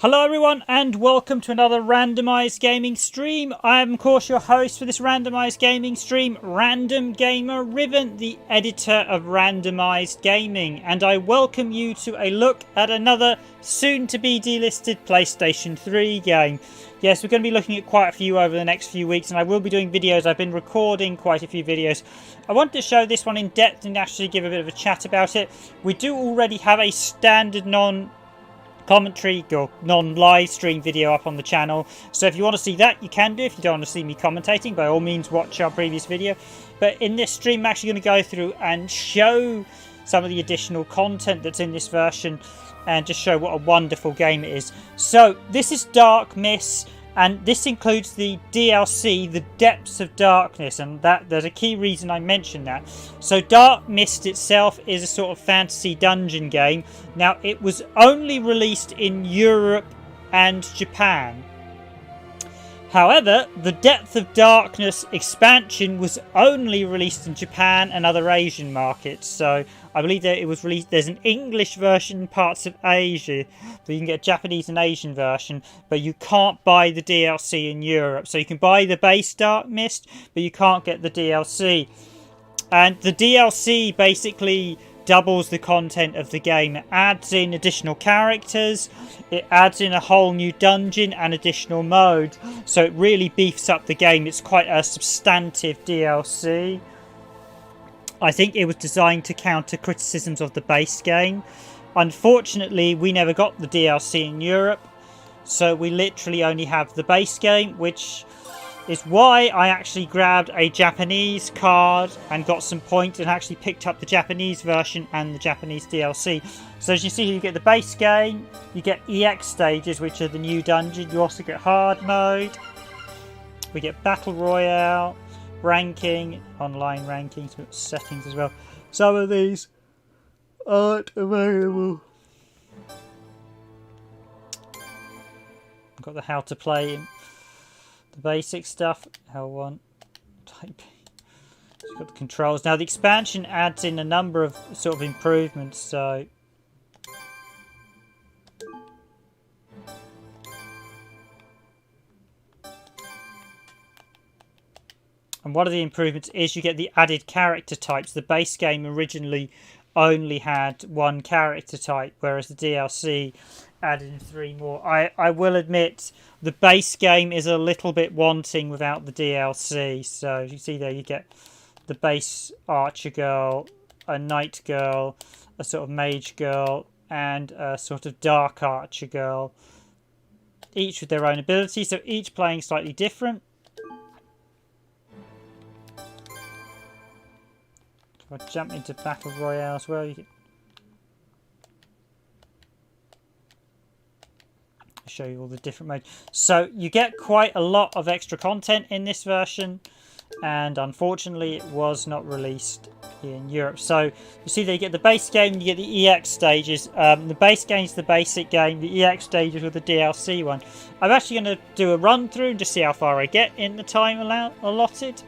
Hello everyone and welcome to another randomised gaming stream. I am of course your host for this randomised gaming stream, Random Gamer Riven, the editor of Randomised Gaming, and I welcome you to a look at another soon to be delisted PlayStation 3 game. Yes, we're going to be looking at quite a few over the next few weeks, and I will be doing videos. I've been recording quite a few videos. I wanted to show this one in depth and actually give a bit of a chat about it. We do already have a standard non-commentary or non-live stream video up on the channel, so if you want to see that you can do. If you don't want to see me commentating, by all means watch our previous video. But in this stream I'm actually going to go through and show some of the additional content that's in this version and just show what a wonderful game it is. So this is Dark Mist, and this includes the DLC, The Depths of Darkness, and there's a key reason I mention that. So Dark Mist itself is a sort of fantasy dungeon game. Now, it was only released in Europe and Japan. However, the Depth of Darkness expansion was only released in Japan and other Asian markets. So I believe that it was released. There's an English version in parts of Asia, but you can get a Japanese and Asian version, but you can't buy the DLC in Europe. So you can buy the base Dark Mist, but you can't get the DLC. And the DLC basically doubles the content of the game. It adds in additional characters, it adds in a whole new dungeon and additional mode, so it really beefs up the game. It's quite a substantive DLC. I think it was designed to counter criticisms of the base game. Unfortunately, we never got the DLC in Europe, so we literally only have the base game, which is why I actually grabbed a Japanese card and got some points and actually picked up the Japanese version and the Japanese DLC. So as you see, you get the base game, you get EX stages, which are the new dungeon, you also get hard mode, we get battle royale, ranking, online rankings, settings as well. Some of these aren't available. I've got the how to play the basic stuff, L1, type. So you've got the controls. Now the expansion adds in a number of sort of improvements, so and one of the improvements is you get the added character types. The base game originally only had one character type, whereas the DLC added in 3 more. I will admit the base game is a little bit wanting without the DLC. So as you see there, you get the base archer girl, a knight girl, a sort of mage girl, and a sort of dark archer girl, each with their own abilities, so each playing slightly different. If I jump into battle royale as well, you get show you all the different modes. So you get quite a lot of extra content in this version, and unfortunately it was not released in Europe. So you see there, you get the base game, you get the EX stages. The base game is the basic game, the EX stages with the DLC one. I'm actually going to do a run through and just see how far I get in the time allotted.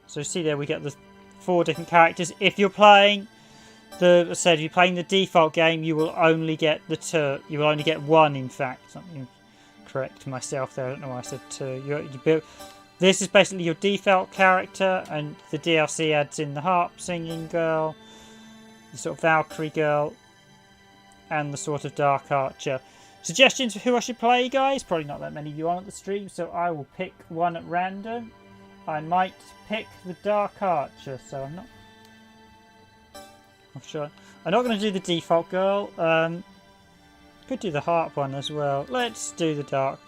So you see there, we get the 4 different characters. If you're playing if you're playing the default game, you will only get the 2. You will only get 1, in fact. Something correct myself there. I don't know why I said 2. This is basically your default character, and the DLC adds in the harp singing girl, the sort of Valkyrie girl, and the sort of dark archer. Suggestions for who I should play, guys? Probably not that many of you on at the stream, so I will pick one at random. I might pick the dark archer, so I'm not sure. I'm not going to do the default girl. Could do the harp one as well. Let's do the dark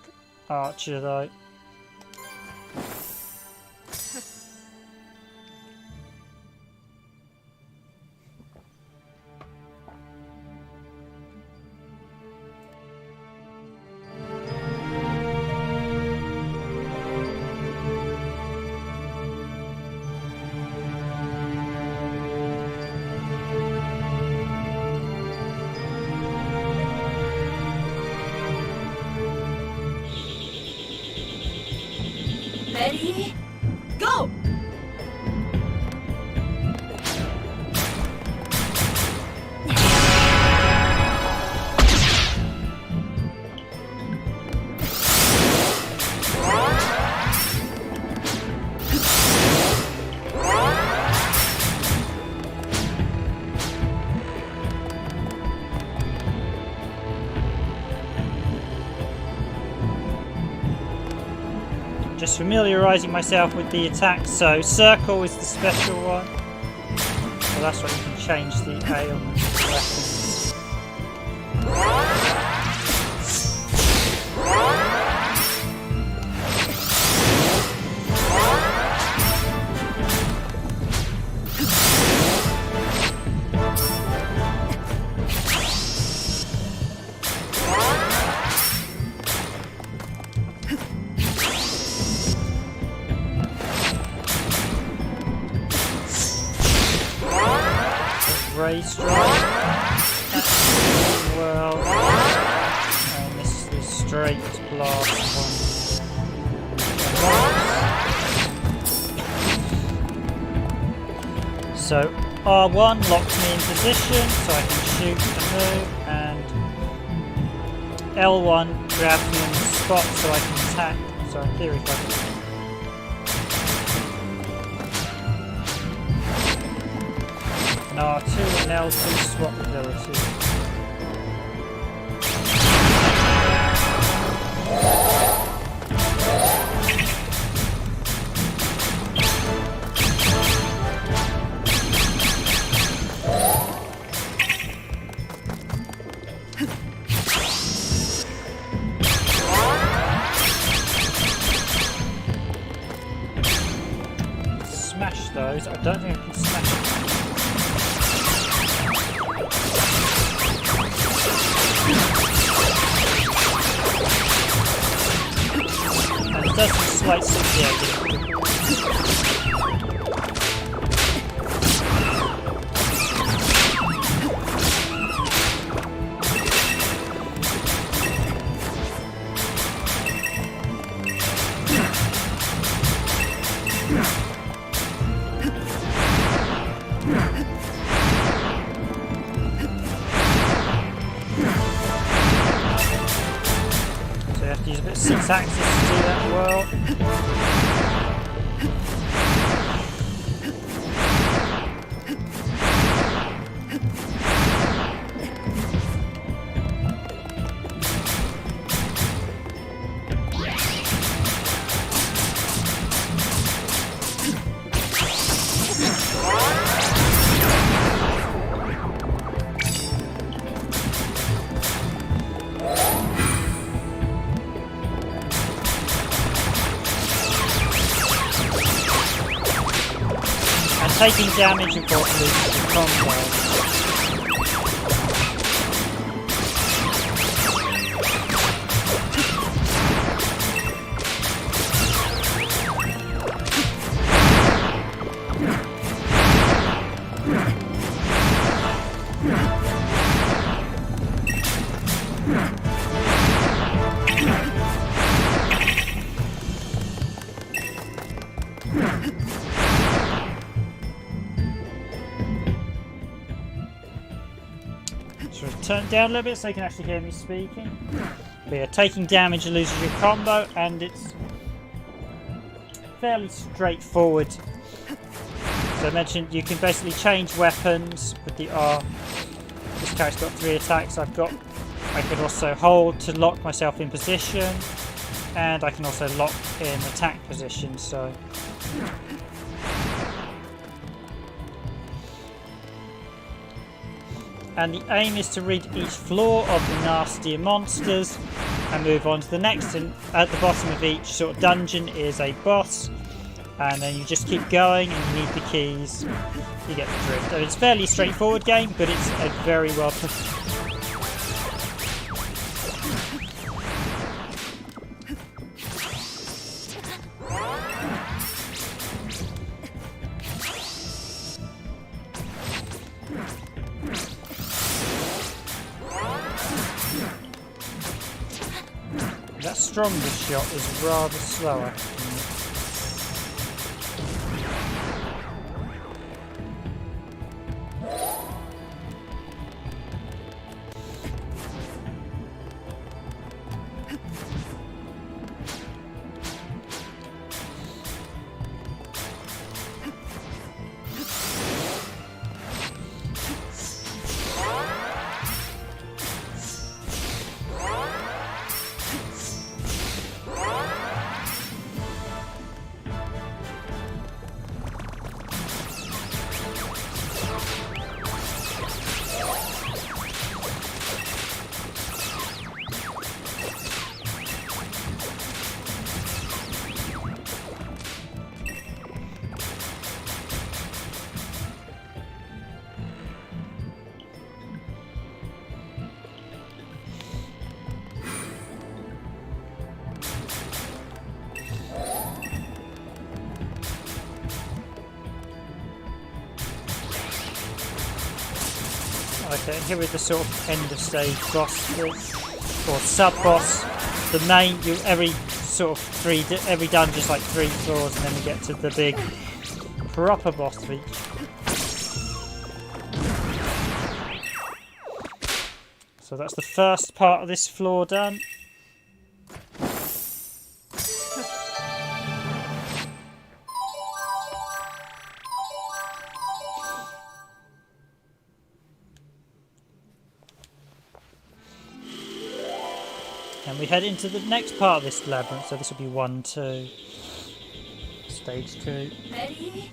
archer though. just familiarising myself with the attack. So circle is the special one. So that's why you can change the A on the weapons. Ray strike. Well, and this is the straight blast one. So R1 locks me in position, so I can shoot and move, and L1 grabs me on the spot, so I can attack. So in theory, if I can. R2 and L2 swap ability. Smash those. I don't think I can smash them. Does some slight synergy. So you have to use a bit of 6-axis to do that well. Taking damage, of course, loses the combo. Turn it down a little bit so you can actually hear me speaking. But yeah, taking damage loses your combo, and it's fairly straightforward. So I mentioned you can basically change weapons with the R. This character's got 3 attacks. I can also hold to lock myself in position, and I can also lock in attack position. So. And the aim is to reach each floor of the nastier monsters and move on to the next. And at the bottom of each sort of dungeon is a boss, and then you just keep going and you need the keys. You get the drift. And it's a fairly straightforward game, but it's a very well put. That strongest shot is rather slower. Okay, here is the sort of end of stage boss or sub boss. The main, every dungeon's like 3 floors, and then we get to the big proper boss feature. So that's the first part of this floor done. And we head into the next part of this labyrinth, so this will be 1, 2. Stage 2. Ready?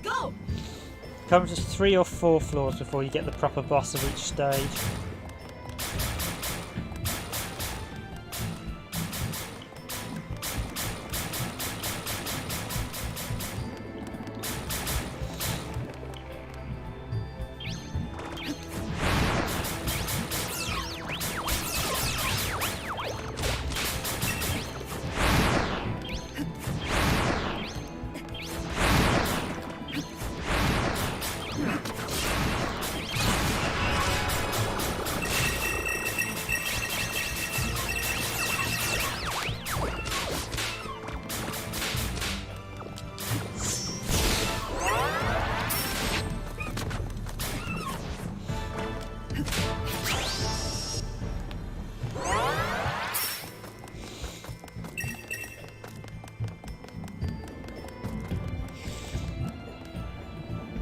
Go! Comes to 3 or 4 floors before you get the proper boss of each stage.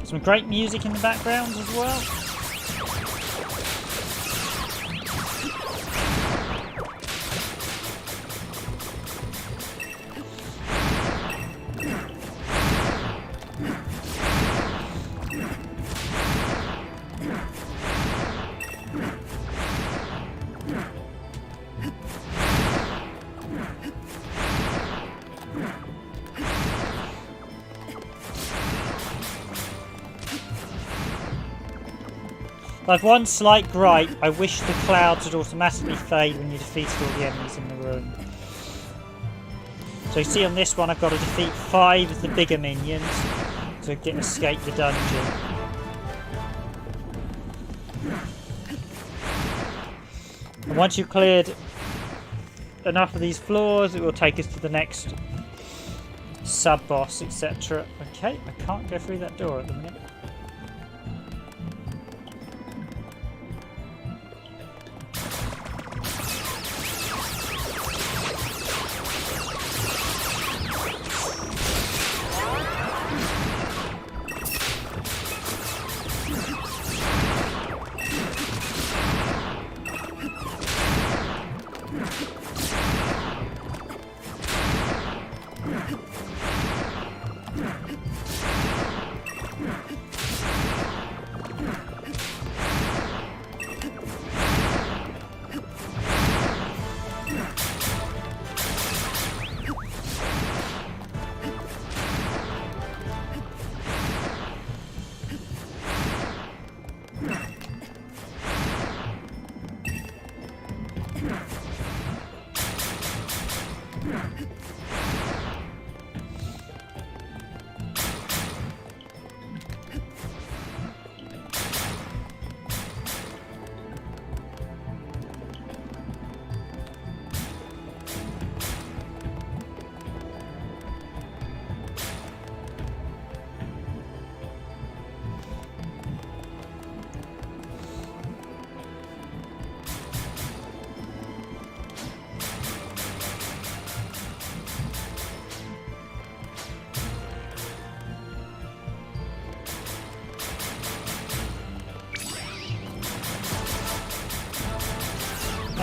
Some great music in the background as well. Like one slight gripe, I wish the clouds would automatically fade when you defeated all the enemies in the room. So you see on this one I've got to defeat 5 of the bigger minions to escape the dungeon. And once you've cleared enough of these floors, it will take us to the next sub-boss, etc. Okay, I can't go through that door at the minute.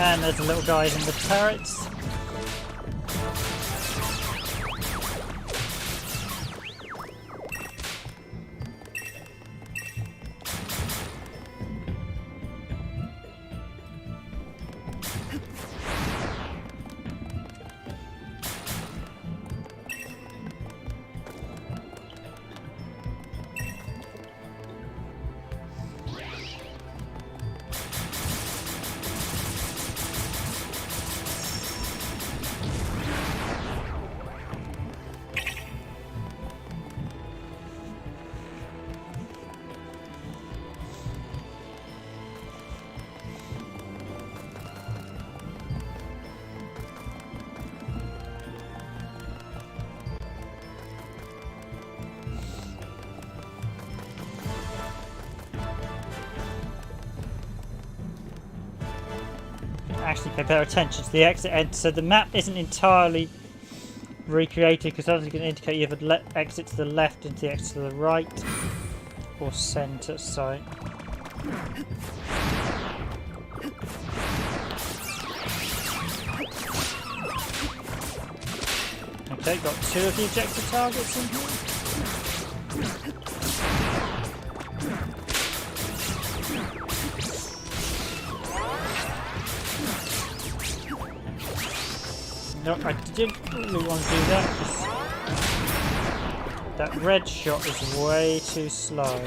And there's the little guys in the turrets. actually pay better attention to the exit enter. So the map isn't entirely recreated because others can indicate you have an exit to the left and the exit to the right or centre. So okay, got 2 of the objective targets in here. No, I didn't really want to do that because that red shot is way too slow.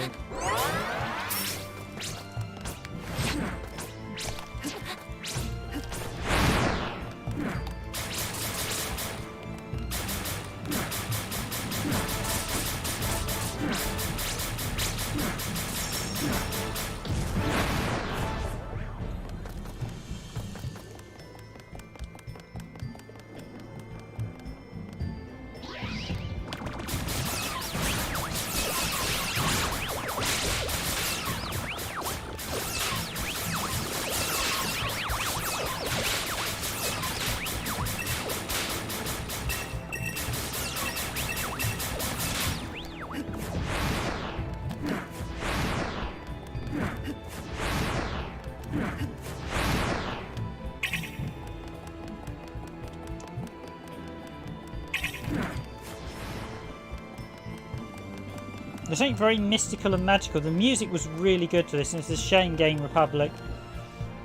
There's something very mystical and magical. The music was really good for this, and it's a shame Game Republic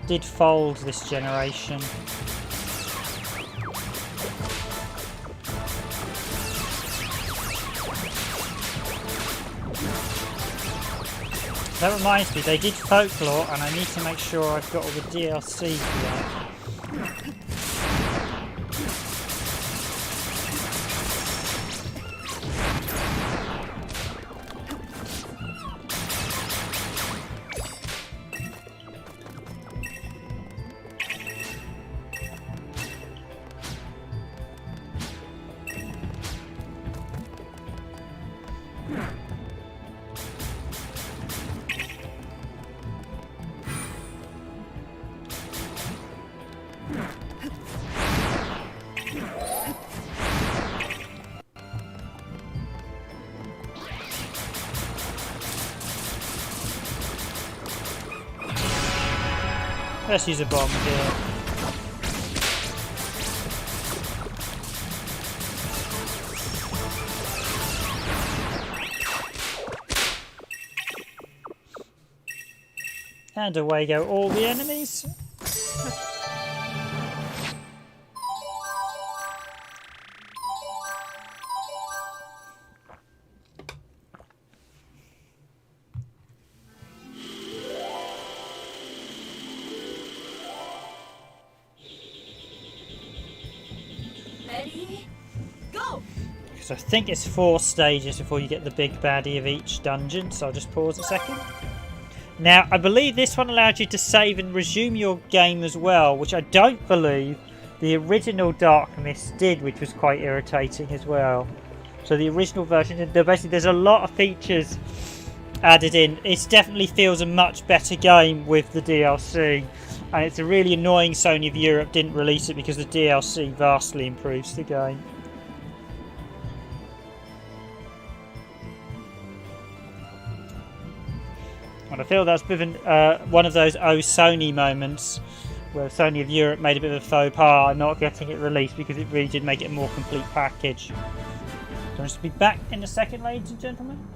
did fold this generation. That reminds me, they did Folklore, and I need to make sure I've got all the DLC for that. Let's use a bomb here. And away go all the enemies. Ready? Go! Because I think it's 4 stages before you get the big baddie of each dungeon, so I'll just pause a second. Now, I believe this one allowed you to save and resume your game as well, which I don't believe the original Dark Mist did, which was quite irritating as well. So the original version, basically there's a lot of features added in. It definitely feels a much better game with the DLC, and it's a really annoying Sony of Europe didn't release it because the DLC vastly improves the game. And I feel that's been one of those Sony moments where Sony of Europe made a bit of a faux pas not getting it released because it really did make it a more complete package. So I'll just be back in a second, ladies and gentlemen.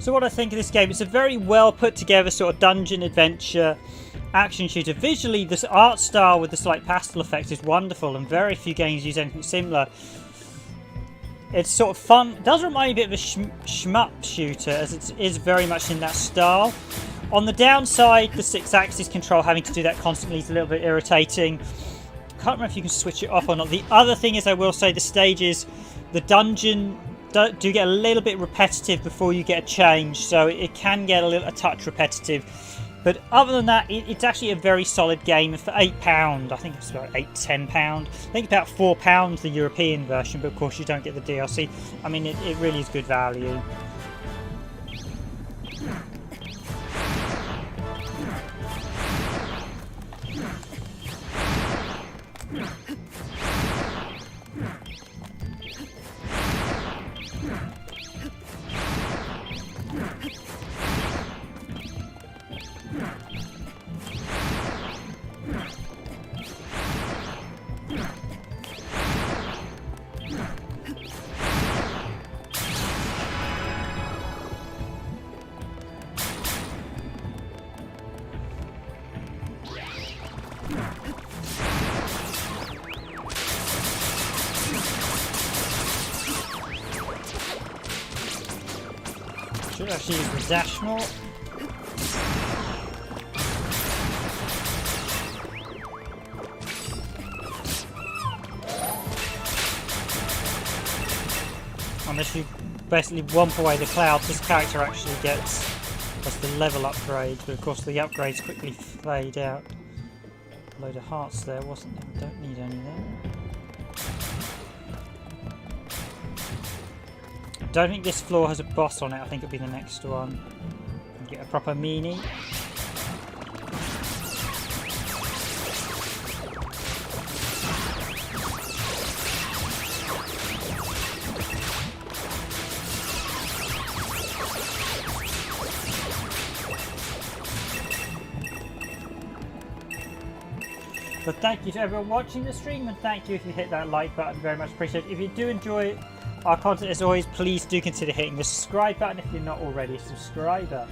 So what I think of this game, it's a very well put together sort of dungeon adventure action shooter. Visually, this art style with the slight pastel effect is wonderful, and very few games use anything similar. It's sort of fun. It does remind me a bit of a shmup shooter, as it is very much in that style. On the downside, the 6-axis control, having to do that constantly, is a little bit irritating. Can't remember if you can switch it off or not. The other thing is, I will say, the stages, the dungeon do get a little bit repetitive before you get a change, so it can get a touch repetitive. But other than that, it's actually a very solid game for £8. I think it's about £8 to £10. I think about £4 the European version, but of course you don't get the DLC. I mean, it really is good value. Should actually use the dash more. Unless you basically womp away the clouds, this character actually gets the level upgrade, but of course the upgrades quickly fade out. A load of hearts there, wasn't there? Don't need any there. Don't think this floor has a boss on it. I think it'll be the next one. Get a proper meanie. But thank you to everyone watching the stream, and thank you if you hit that like button, very much appreciated. If you do enjoy our content, as always, please do consider hitting the subscribe button if you're not already a subscriber.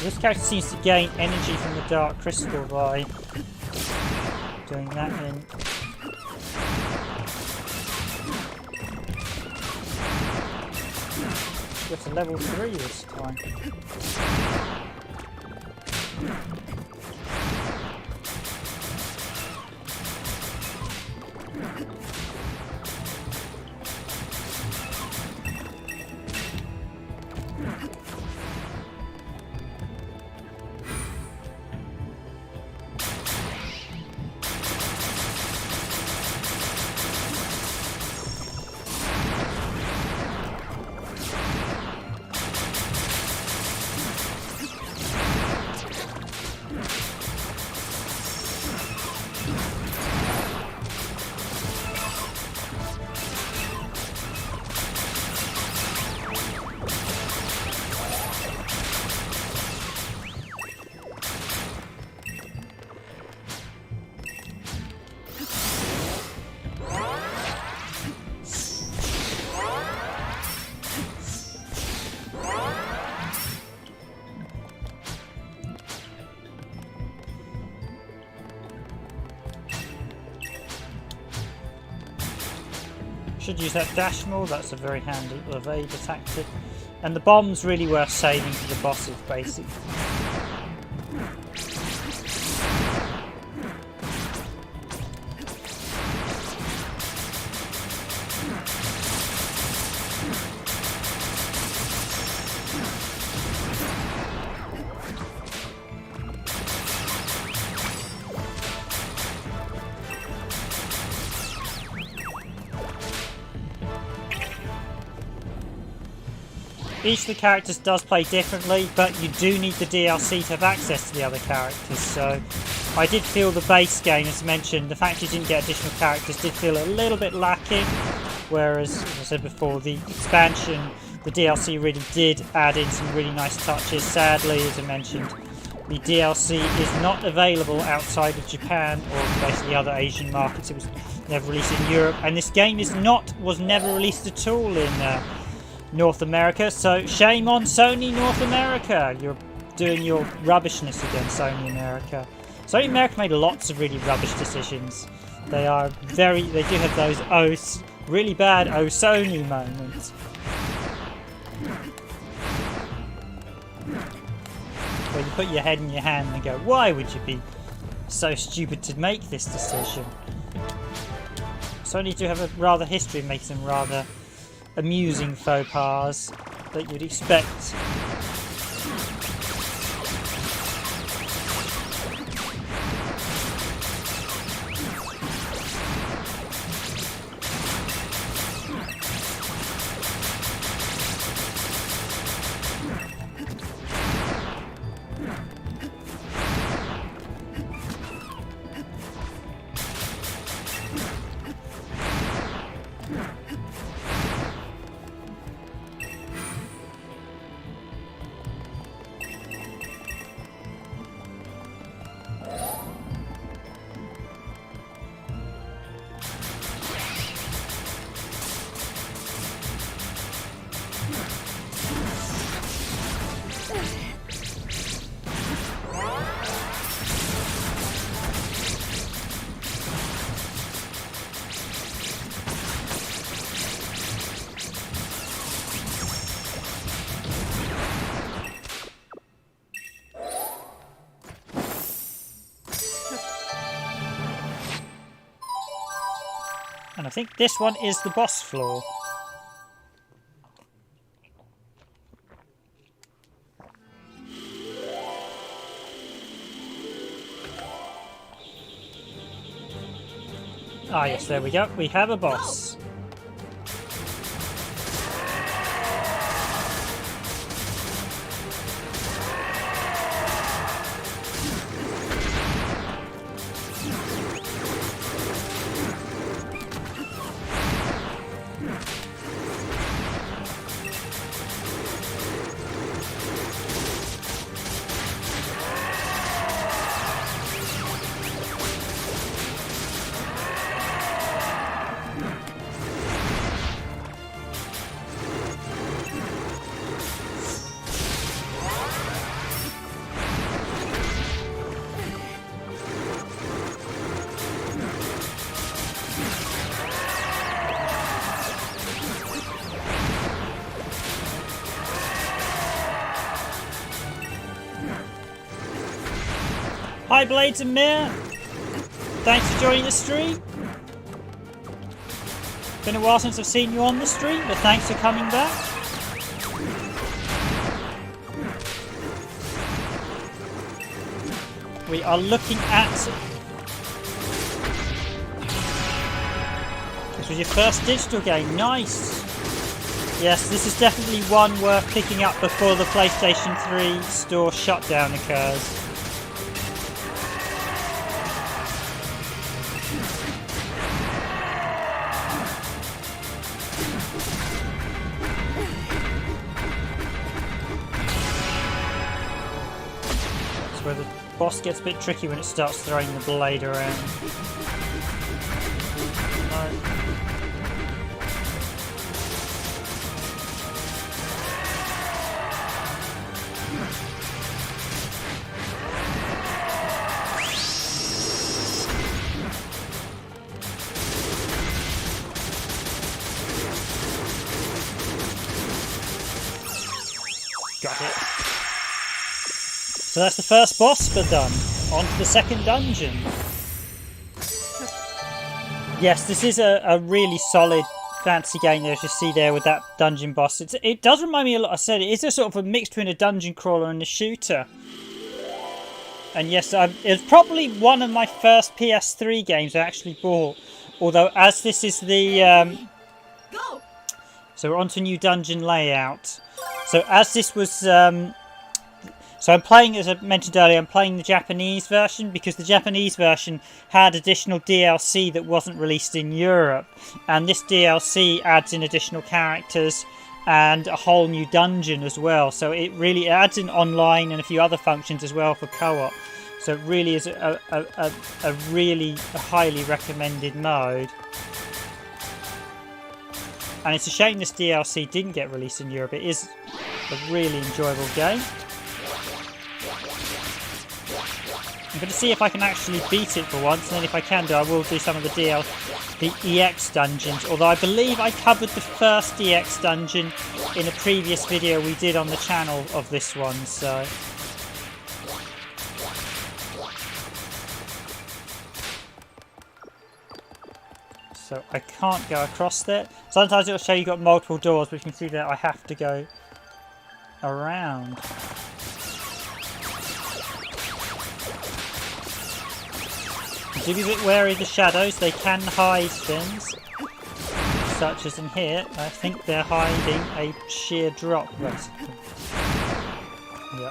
This character seems to gain energy from the dark crystal by doing that in. Go to level 3 this time. Should use that dash more, that's a very handy evade tactic. And the bomb's really worth saving for the bosses, basically. Each of the characters does play differently, but you do need the DLC to have access to the other characters, so I did feel the base game, as mentioned, the fact you didn't get additional characters did feel a little bit lacking, whereas, as I said before, the expansion, the DLC really did add in some really nice touches. Sadly, as I mentioned, The DLC is not available outside of Japan or basically other Asian markets. It was never released in Europe, and this game was never released at all in North America. So shame on Sony North America. You're doing your rubbishness again, Sony America. Sony America made lots of really rubbish decisions. They do have those really bad Sony moments. Where you put your head in your hand and go, why would you be so stupid to make this decision? Sony do have a rather history of making some rather amusing faux pas that you'd expect. And I think this one is the boss floor. Ah yes, there we go. We have a boss. Hi Blades and Mir, thanks for joining the stream. Been a while since I've seen you on the stream, but thanks for coming back. We are looking at... This was your first digital game, nice. Yes, this is definitely one worth picking up before the PlayStation 3 store shutdown occurs. Where the boss gets a bit tricky when it starts throwing the blade around. No. Got it. So that's the first boss done. On to the second dungeon. Yes, this is a really solid fantasy game there, as you see there with that dungeon boss. It does remind me a lot, I said, it is a sort of a mix between a dungeon crawler and a shooter. And yes, it's probably one of my first PS3 games I actually bought. Although, as this is the... So we're on to new dungeon layout. So as this was... So I'm playing, as I mentioned earlier, I'm playing the Japanese version because the Japanese version had additional DLC that wasn't released in Europe. And this DLC adds in additional characters and a whole new dungeon as well. So it really adds in online and a few other functions as well for co-op. So it really is a really highly recommended mode. And it's a shame this DLC didn't get released in Europe. It is a really enjoyable game. I'm going to see if I can actually beat it for once, and then if I can do, I will do some of the EX dungeons. Although I believe I covered the first EX dungeon in a previous video we did on the channel of this one, so... So I can't go across there. Sometimes it'll show you've got multiple doors, but you can see that I have to go around. Do be a bit wary of the shadows, they can hide things. Such as in here, I think they're hiding a sheer drop. Yeah.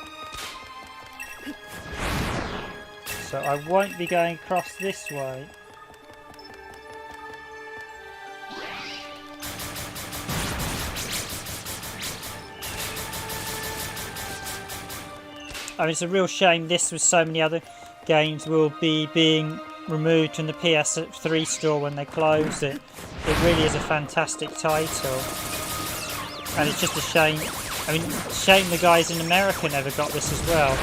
So I won't be going across this way. I mean, it's a real shame this with so many other games will be being removed from the PS3 store when they close it. It really is a fantastic title. And it's just a shame. I mean, shame the guys in America never got this as well.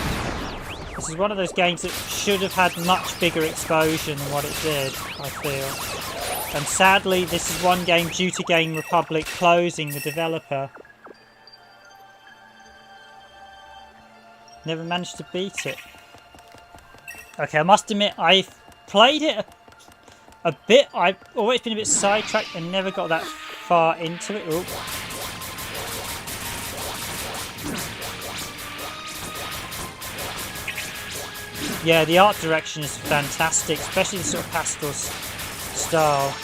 This is one of those games that should have had much bigger exposure than what it did, I feel. And sadly, this is one game due to Game Republic closing, the developer. Never managed to beat it. Okay, I must admit, I've played it a bit. I've always been a bit sidetracked and never got that far into it. Ooh. Yeah, the art direction is fantastic, especially the sort of pastel style.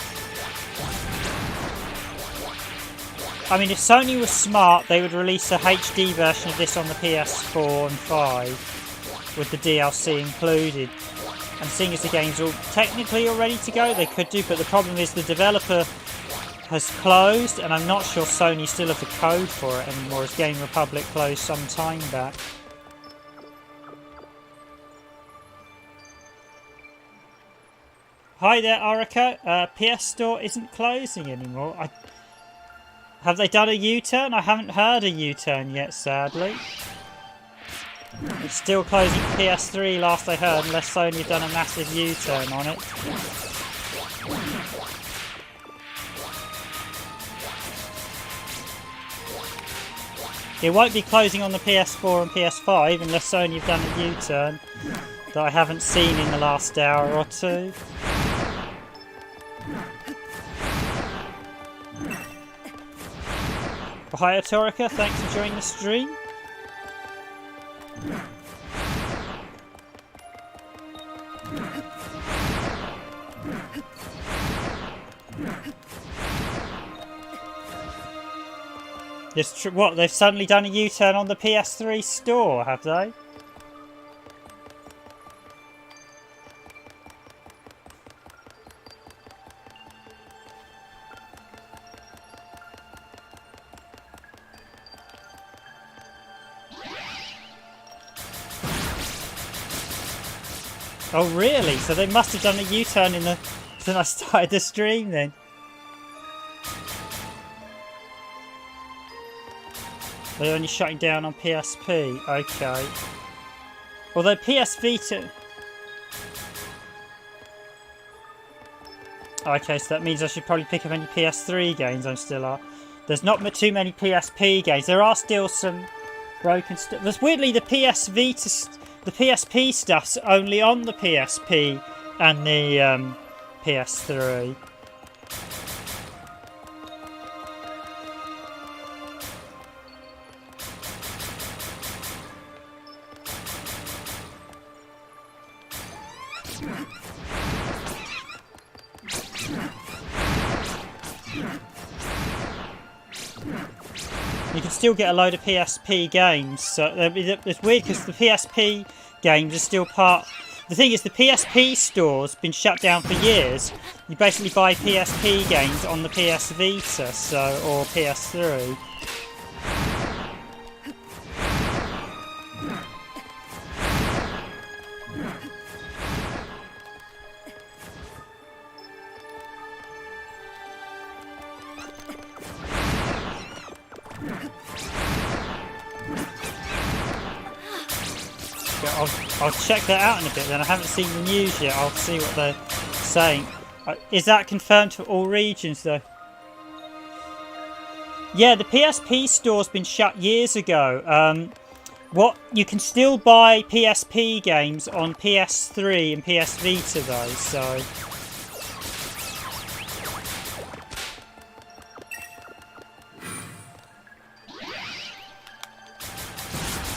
I mean, if Sony was smart, they would release a HD version of this on the PS4 and 5 with the DLC included. And seeing as the game's all technically all ready to go, they could do, but the problem is the developer has closed, and I'm not sure Sony still have the code for it anymore, as Game Republic closed some time back. Hi there, Orica. PS Store isn't closing anymore. Have they done a U-turn? I haven't heard a U-turn yet, sadly. It's still closing PS3 last I heard, unless Sony have done a massive U-turn on it. It won't be closing on the PS4 and PS5 unless Sony have done a U-turn that I haven't seen in the last hour or two. Hi Atorica, thanks for joining the stream. What, they've suddenly done a U-turn on the PS3 store, have they? Oh really? So they must have done a U-turn since I started the stream then. They're only shutting down on PSP. Okay. Although PS Vita... Okay, so that means I should probably pick up any PS3 games I'm still at. There's not too many PSP games. There are still some broken stuff. There's weirdly the PS Vita... The PSP stuff's only on the PSP and the PS3. You can still get a load of PSP games. So it's weird because the PSP games are still part the thing is, the PSP store's been shut down for years. You basically buy PSP games on the PS Vita, or PS3. I'll check that out in a bit then. I haven't seen the news yet. I'll see what they're saying. Is that confirmed for all regions though? Yeah, the PSP store's been shut years ago. You can still buy PSP games on PS3 and PS Vita though,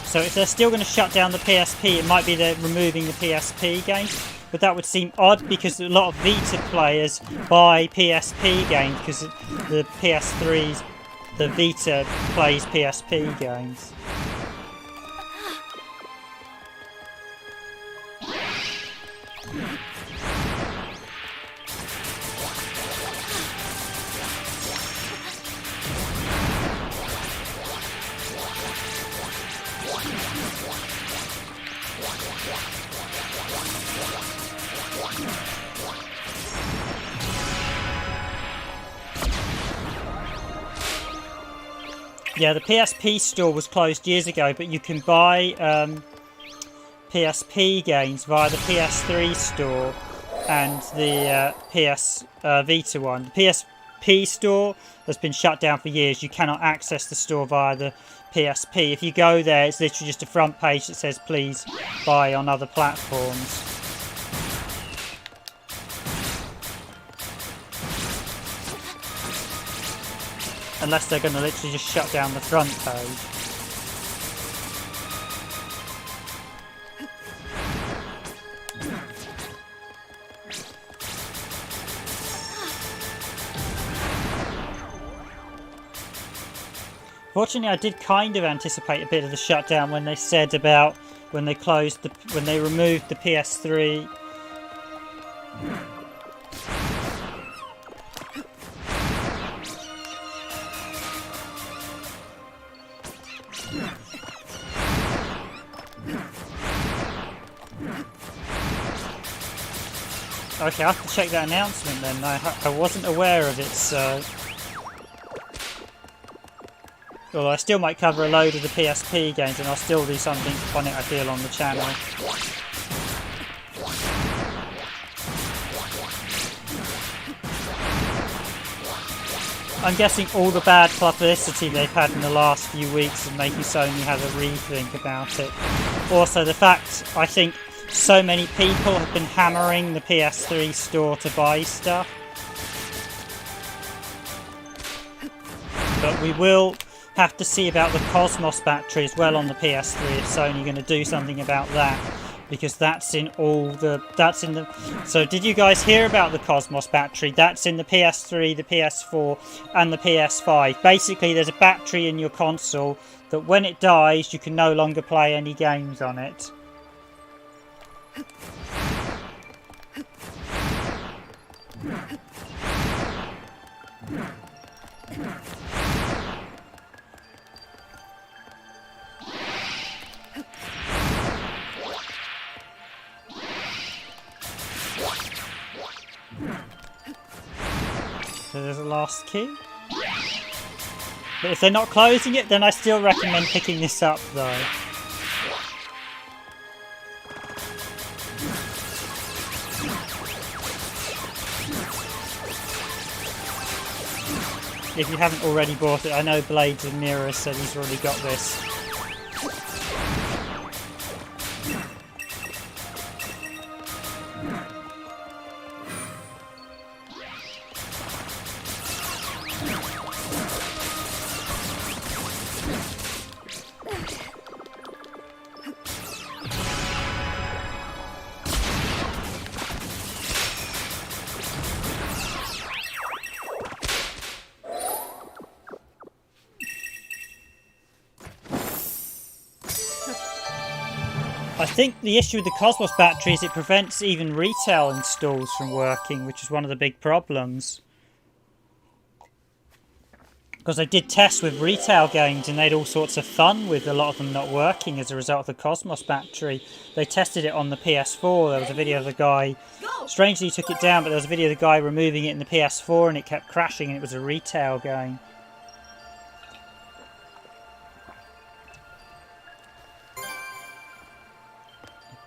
So if they're still going to shut down the PSP, it might be they're removing the PSP games. But that would seem odd because a lot of Vita players buy PSP games because the Vita plays PSP games. Yeah, the PSP store was closed years ago, but you can buy PSP games via the PS3 store and the PS Vita one. The PSP store has been shut down for years. You cannot access the store via the PSP. If you go there, it's literally just a front page that says please buy on other platforms. Unless they're going to literally just shut down the front page. Fortunately, I did kind of anticipate a bit of the shutdown when they said about when they removed the PS3. Okay, I have to check that announcement then. I wasn't aware of it, so... Although I still might cover a load of the PSP games and I'll still do something on it, I feel, on the channel. I'm guessing all the bad publicity they've had in the last few weeks is making Sony have a rethink about it. Also, the fact, I think, so many people have been hammering the PS3 store to buy stuff. But we will have to see about the Cosmos battery as well on the PS3 if Sony are going to do something about that. Because that's in so did you guys hear about the Cosmos battery? That's in the PS3, the PS4 and the PS5. Basically there's a battery in your console that when it dies you can no longer play any games on it. So there's a last key. But if they're not closing it, then I still recommend picking this up though. If you haven't already bought it, I know Blades of Mirror said he's already got this. I think the issue with the Cosmos battery is it prevents even retail installs from working, which is one of the big problems. Because I did tests with retail games and they had all sorts of fun with a lot of them not working as a result of the Cosmos battery. They tested it on the PS4. There was a video of the guy, strangely he took it down, but there was a video of the guy removing it in the PS4 and it kept crashing and it was a retail game.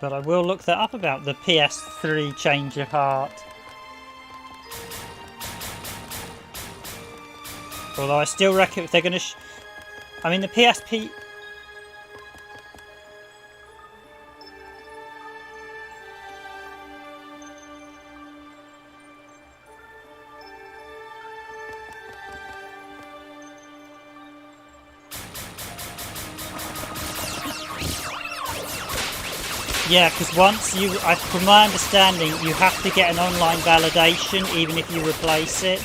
But I will look that up about the PS3 change of heart. Although I still reckon if they're going to... I mean, the PSP... Yeah, because once you... from my understanding, you have to get an online validation even if you replace it.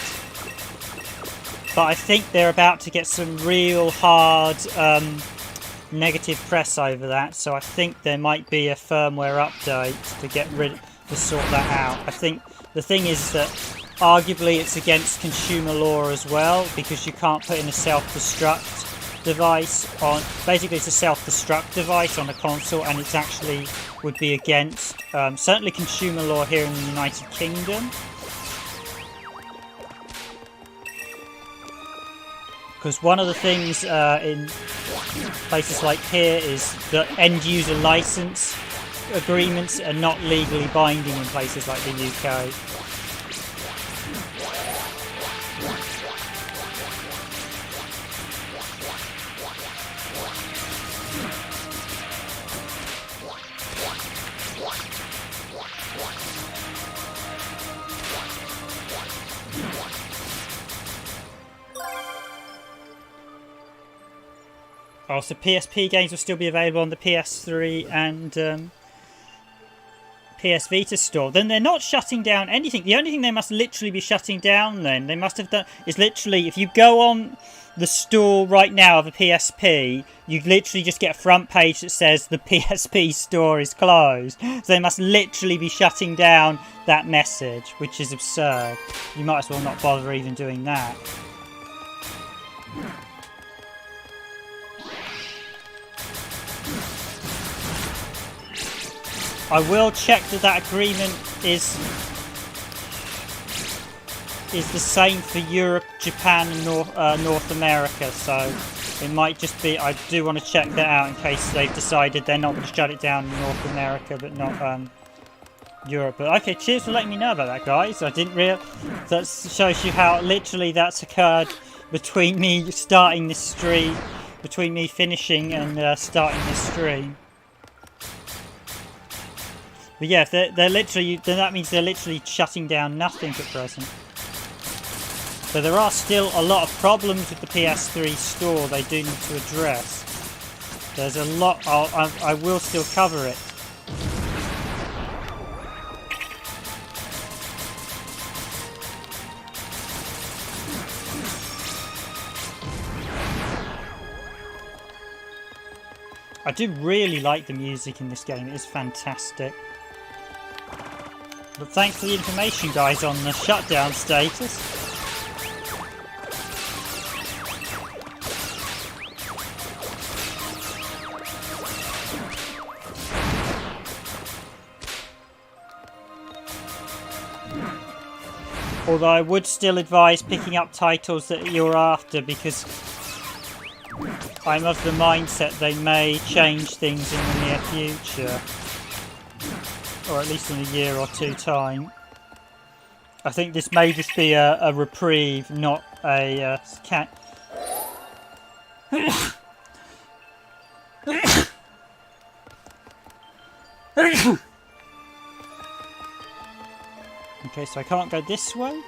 But I think they're about to get some real hard negative press over that, so I think there might be a firmware update to sort that out. I think the thing is that arguably it's against consumer law as well, because you can't put in a self-destruct device on. Basically, it's a self-destruct device on a console, and it's actually would be against certainly consumer law here in the United Kingdom. Because one of the things in places like here is that end-user license agreements are not legally binding in places like the UK. Oh, so PSP games will still be available on the PS3 and PS Vita store. Then they're not shutting down anything. The only thing they must literally be shutting down then, they must have done, is literally, if you go on the store right now of a PSP, you literally just get a front page that says the PSP store is closed. So they must literally be shutting down that message, which is absurd. You might as well not bother even doing that. I will check that that agreement is the same for Europe, Japan and North America, so it might just be, I do want to check that out in case they've decided they're not going to shut it down in North America but not Europe. But okay, cheers for letting me know about that, guys. I didn't realize. That shows you how literally that's occurred between me starting this stream, between me finishing and starting this stream. But yeah, if they're literally, then that means they're literally shutting down nothing at present. So there are still a lot of problems with the PS3 store they do need to address. There's a lot, I will still cover it. I do really like the music in this game, it is fantastic. But thanks for the information, guys, on the shutdown status. Although I would still advise picking up titles that you're after, because I'm of the mindset they may change things in the near future. Or at least in a year or two time. I think this may just be a reprieve, not a cat. Okay, so I can't go this way.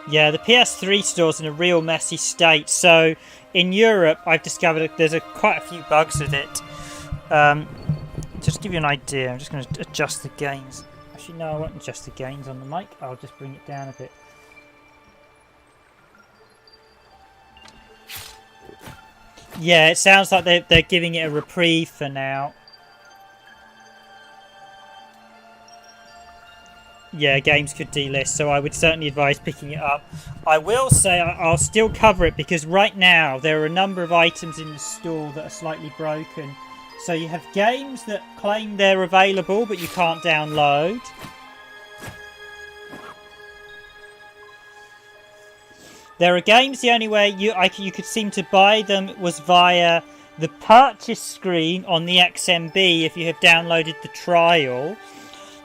Yeah, the PS3 store's in a real messy state. So in Europe, I've discovered there's quite a few bugs with it. Just to give you an idea, I'm just going to adjust the gains. Actually, no, I won't adjust the gains on the mic. I'll just bring it down a bit. Yeah, it sounds like they're giving it a reprieve for now. Yeah, games could delist, so I would certainly advise picking it up. I will say I'll still cover it because right now there are a number of items in the store that are slightly broken. So you have games that claim they're available but you can't download. There are games the only way you could seem to buy them was via the purchase screen on the XMB if you have downloaded the trial.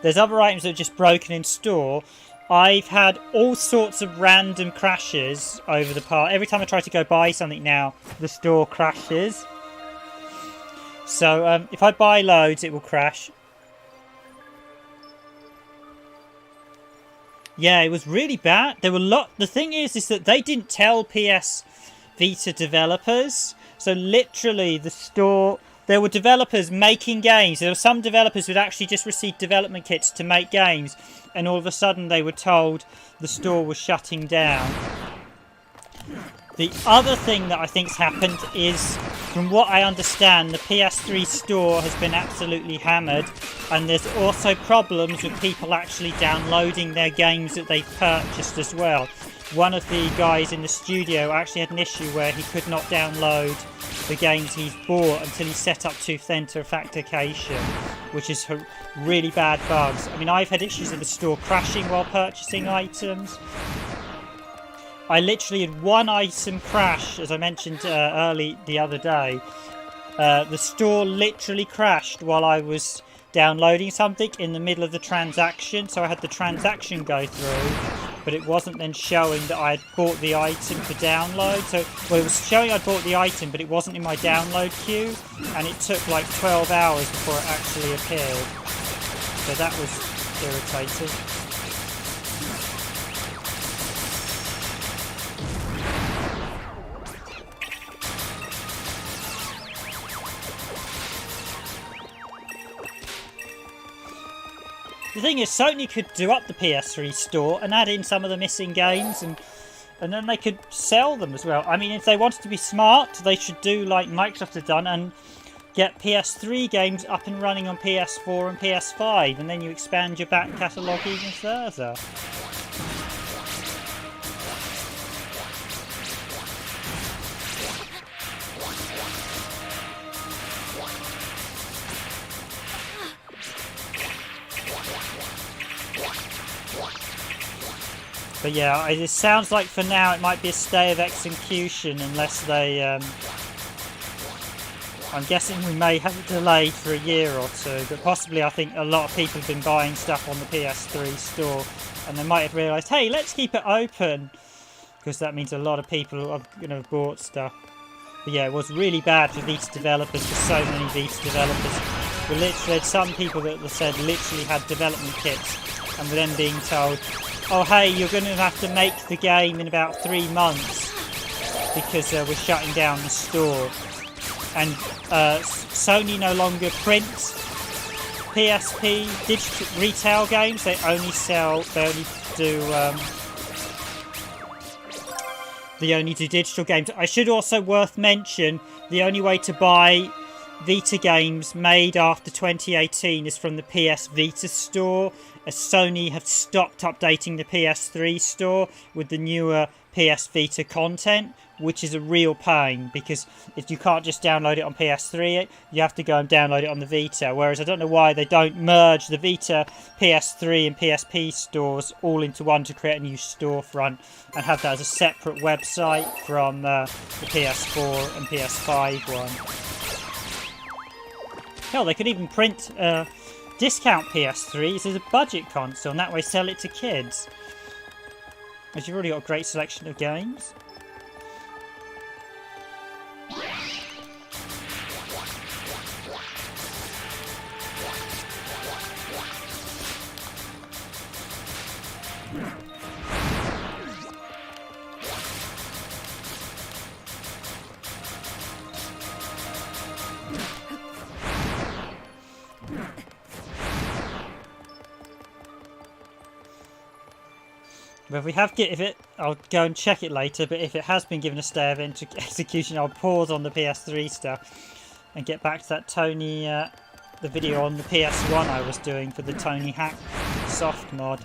There's other items that are just broken in store. I've had all sorts of random crashes over the past. Every time I try to go buy something now, the store crashes. So if I buy loads, it will crash. Yeah, it was really bad. There were the thing is that they didn't tell PS Vita developers. So literally the store... There were developers making games. There were some developers who'd actually just received development kits to make games. And all of a sudden they were told the store was shutting down. The other thing that I think's happened is, from what I understand, the PS3 store has been absolutely hammered. And there's also problems with people actually downloading their games that they've purchased as well. One of the guys in the studio actually had an issue where he could not download the games he's bought until he set up two-factor authentication, which is really bad bugs. I mean, I've had issues with the store crashing while purchasing items. I literally had one item crash, as I mentioned early the other day. The store literally crashed while I was downloading something in the middle of the transaction, so I had the transaction go through, but it wasn't then showing that I had bought the item for download. So, well, it was showing I'd bought the item, but it wasn't in my download queue, and it took like 12 hours before it actually appeared. So that was irritating. The thing is, Sony could do up the PS3 store and add in some of the missing games, and then they could sell them as well. I mean, if they wanted to be smart, they should do like Microsoft have done and get PS3 games up and running on PS4 and PS5, and then you expand your back catalogue even further. But yeah, it sounds like for now it might be a stay of execution unless they... I'm guessing we may have it delayed for a year or two, but possibly I think a lot of people have been buying stuff on the PS3 store and they might have realised, hey, let's keep it open, because that means a lot of people are going to have bought stuff. But yeah, it was really bad for Vita developers, for so many Vita developers. We literally had some people that said literally had development kits and were then being told, oh hey, you're going to have to make the game in about 3 months because we're shutting down the store. And Sony no longer prints PSP digital retail games. They only do digital games. I should also worth mention, the only way to buy Vita games made after 2018 is from the PS Vita store, as Sony have stopped updating the PS3 store with the newer PS Vita content, which is a real pain, because if you can't just download it on PS3, you have to go and download it on the Vita. Whereas I don't know why they don't merge the Vita, PS3 and PSP stores all into one to create a new storefront and have that as a separate website from the PS4 and PS5 one. Hell, they could even print discount PS3s as a budget console and that way sell it to kids. As you've already got a great selection of games. But if we have I'll go and check it later. But if it has been given a stay of execution, I'll pause on the PS3 stuff and get back to that Tony, the video on the PS1 I was doing for the Tony Hack soft mod.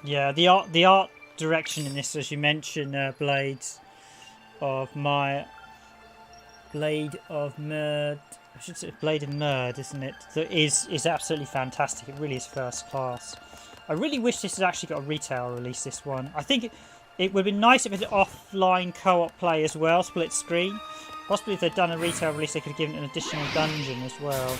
Yeah, the art direction in this, as you mentioned, Blade of Murd, I should say Blade of Murd, isn't it? That is absolutely fantastic. It really is first class. I really wish this had actually got a retail release, this one. I think it would have been nice if it had offline co-op play as well, split screen. Possibly if they'd done a retail release, they could have given it an additional dungeon as well.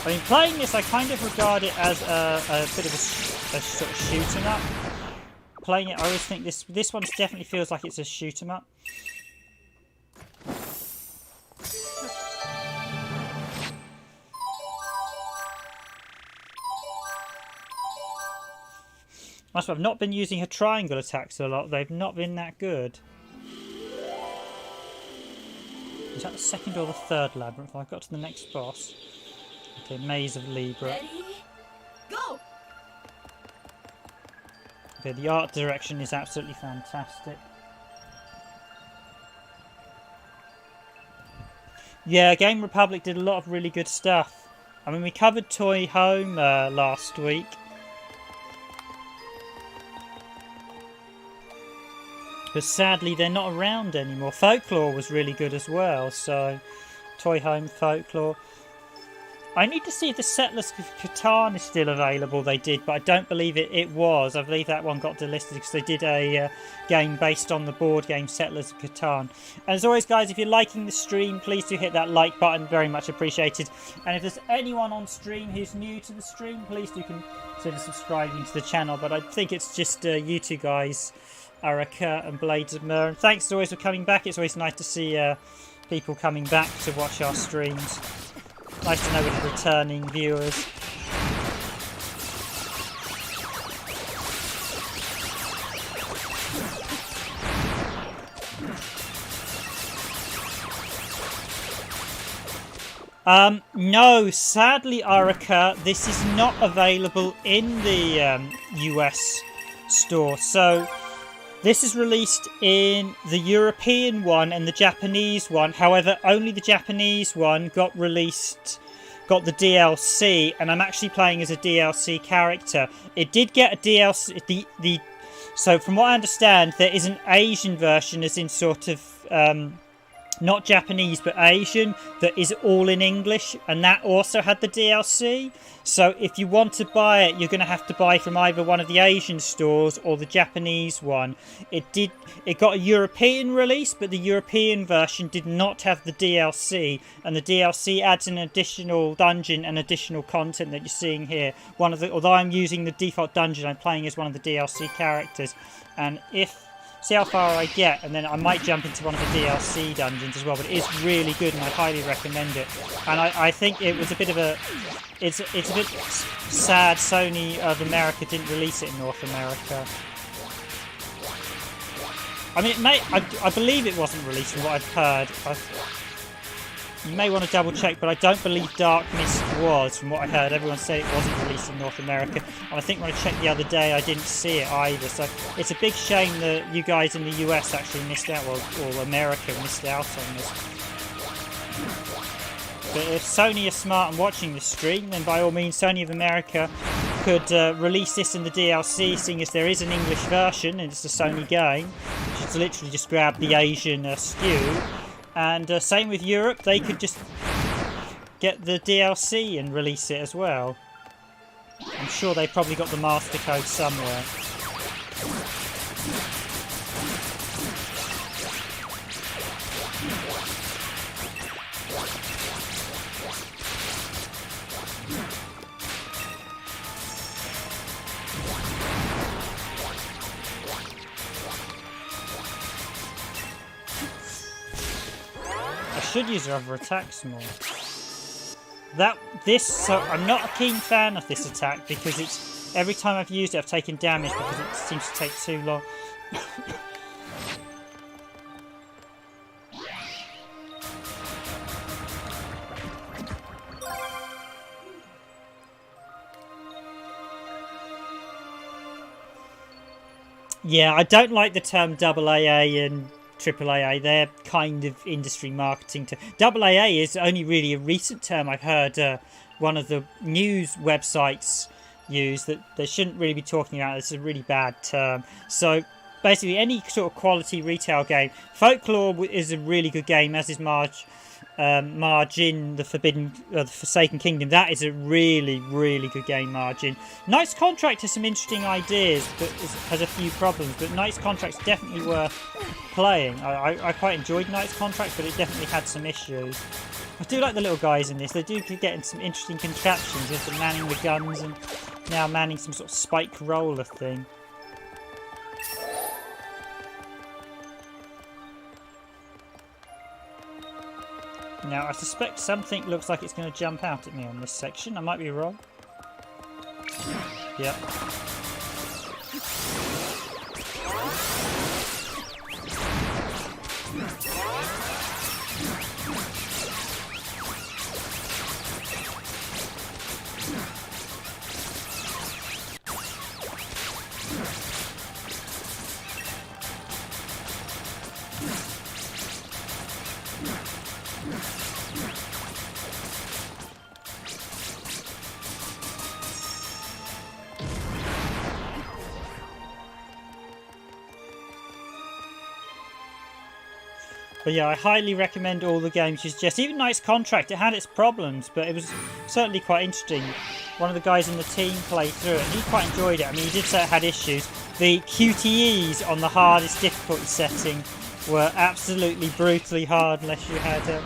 I mean, playing this, I kind of regard it as a bit of a sort of shoot 'em up. Playing it, I always think this one definitely feels like it's a shoot 'em up. I've not been using her triangle attacks a lot. They've not been that good. Is that the second or the third labyrinth? I've got to the next boss. Okay, Maze of Libra. Ready? Go! Okay, the art direction is absolutely fantastic. Yeah, Game Republic did a lot of really good stuff. I mean, we covered Toy Home last week. But sadly, they're not around anymore. Folklore was really good as well, so Toy Home, Folklore. I need to see if the Settlers of Catan is still available. They did, but I don't believe it was. I believe that one got delisted because they did a game based on the board game Settlers of Catan. And as always, guys, if you're liking the stream, please do hit that like button. Very much appreciated. And if there's anyone on stream who's new to the stream, please do consider subscribing to the channel. But I think it's just you two guys, Araka and Blades of Murd. And thanks as always for coming back. It's always nice to see people coming back to watch our streams. Nice to know we're returning viewers. No, sadly, Araka, this is not available in the US store. So this is released in the European one and the Japanese one. However, only the Japanese one got the DLC, and I'm actually playing as a DLC character. It did get a DLC. So from what I understand, there is an Asian version, as in sort of not Japanese but Asian, that is all in English, and that also had the DLC. So if you want to buy it, you're going to have to buy from either one of the Asian stores or the Japanese one. It got a European release, but the European version did not have the DLC, and the DLC adds an additional dungeon and additional content that you're seeing here. Although I'm using the default dungeon, I'm playing as one of the DLC characters, and see how far I get, and then I might jump into one of the DLC dungeons as well. But it is really good, and I highly recommend it. And I think it was a bit of a... It's a bit sad Sony of America didn't release it in North America. I mean, I believe it wasn't released from what I've heard. You may want to double check, but I don't believe Dark Mist was, from what I heard. Everyone said it wasn't released in North America. And I think when I checked the other day, I didn't see it either. So it's a big shame that you guys in the US actually missed out, or America missed out on this. But if Sony are smart and watching this stream, then by all means, Sony of America could release this in the DLC, seeing as there is an English version and it's a Sony game. Americans literally just grab the Asian SKU, and same with Europe, they could just get the DLC and release it as well. I'm sure they probably got the master code somewhere. I should use other attacks more. So I'm not a keen fan of this attack because it's every time I've used it I've taken damage because it seems to take too long. Yeah, I don't like the term AAA and AAA. They're kind of industry marketing. AAA is only really a recent term I've heard one of the news websites use, that they shouldn't really be talking about. It's a really bad term. So basically any sort of quality retail game. Folklore is a really good game, as is Margin, the Forsaken Kingdom. That is a really, really good game, Margin. Knight's Contract has some interesting ideas, but has a few problems. But Knight's Contract's definitely worth playing. I quite enjoyed Knight's Contract, but it definitely had some issues. I do like the little guys in this. They do get in some interesting contraptions with them manning the guns and now manning some sort of spike roller thing. Now, I suspect something looks like it's going to jump out at me on this section. I might be wrong. Yep. But yeah, I highly recommend all the games you suggest. Even Knight's Contract, it had its problems, but it was certainly quite interesting. One of the guys in the team played through it, and he quite enjoyed it. I mean, he did say it had issues. The QTEs on the hardest difficulty setting were absolutely brutally hard unless you had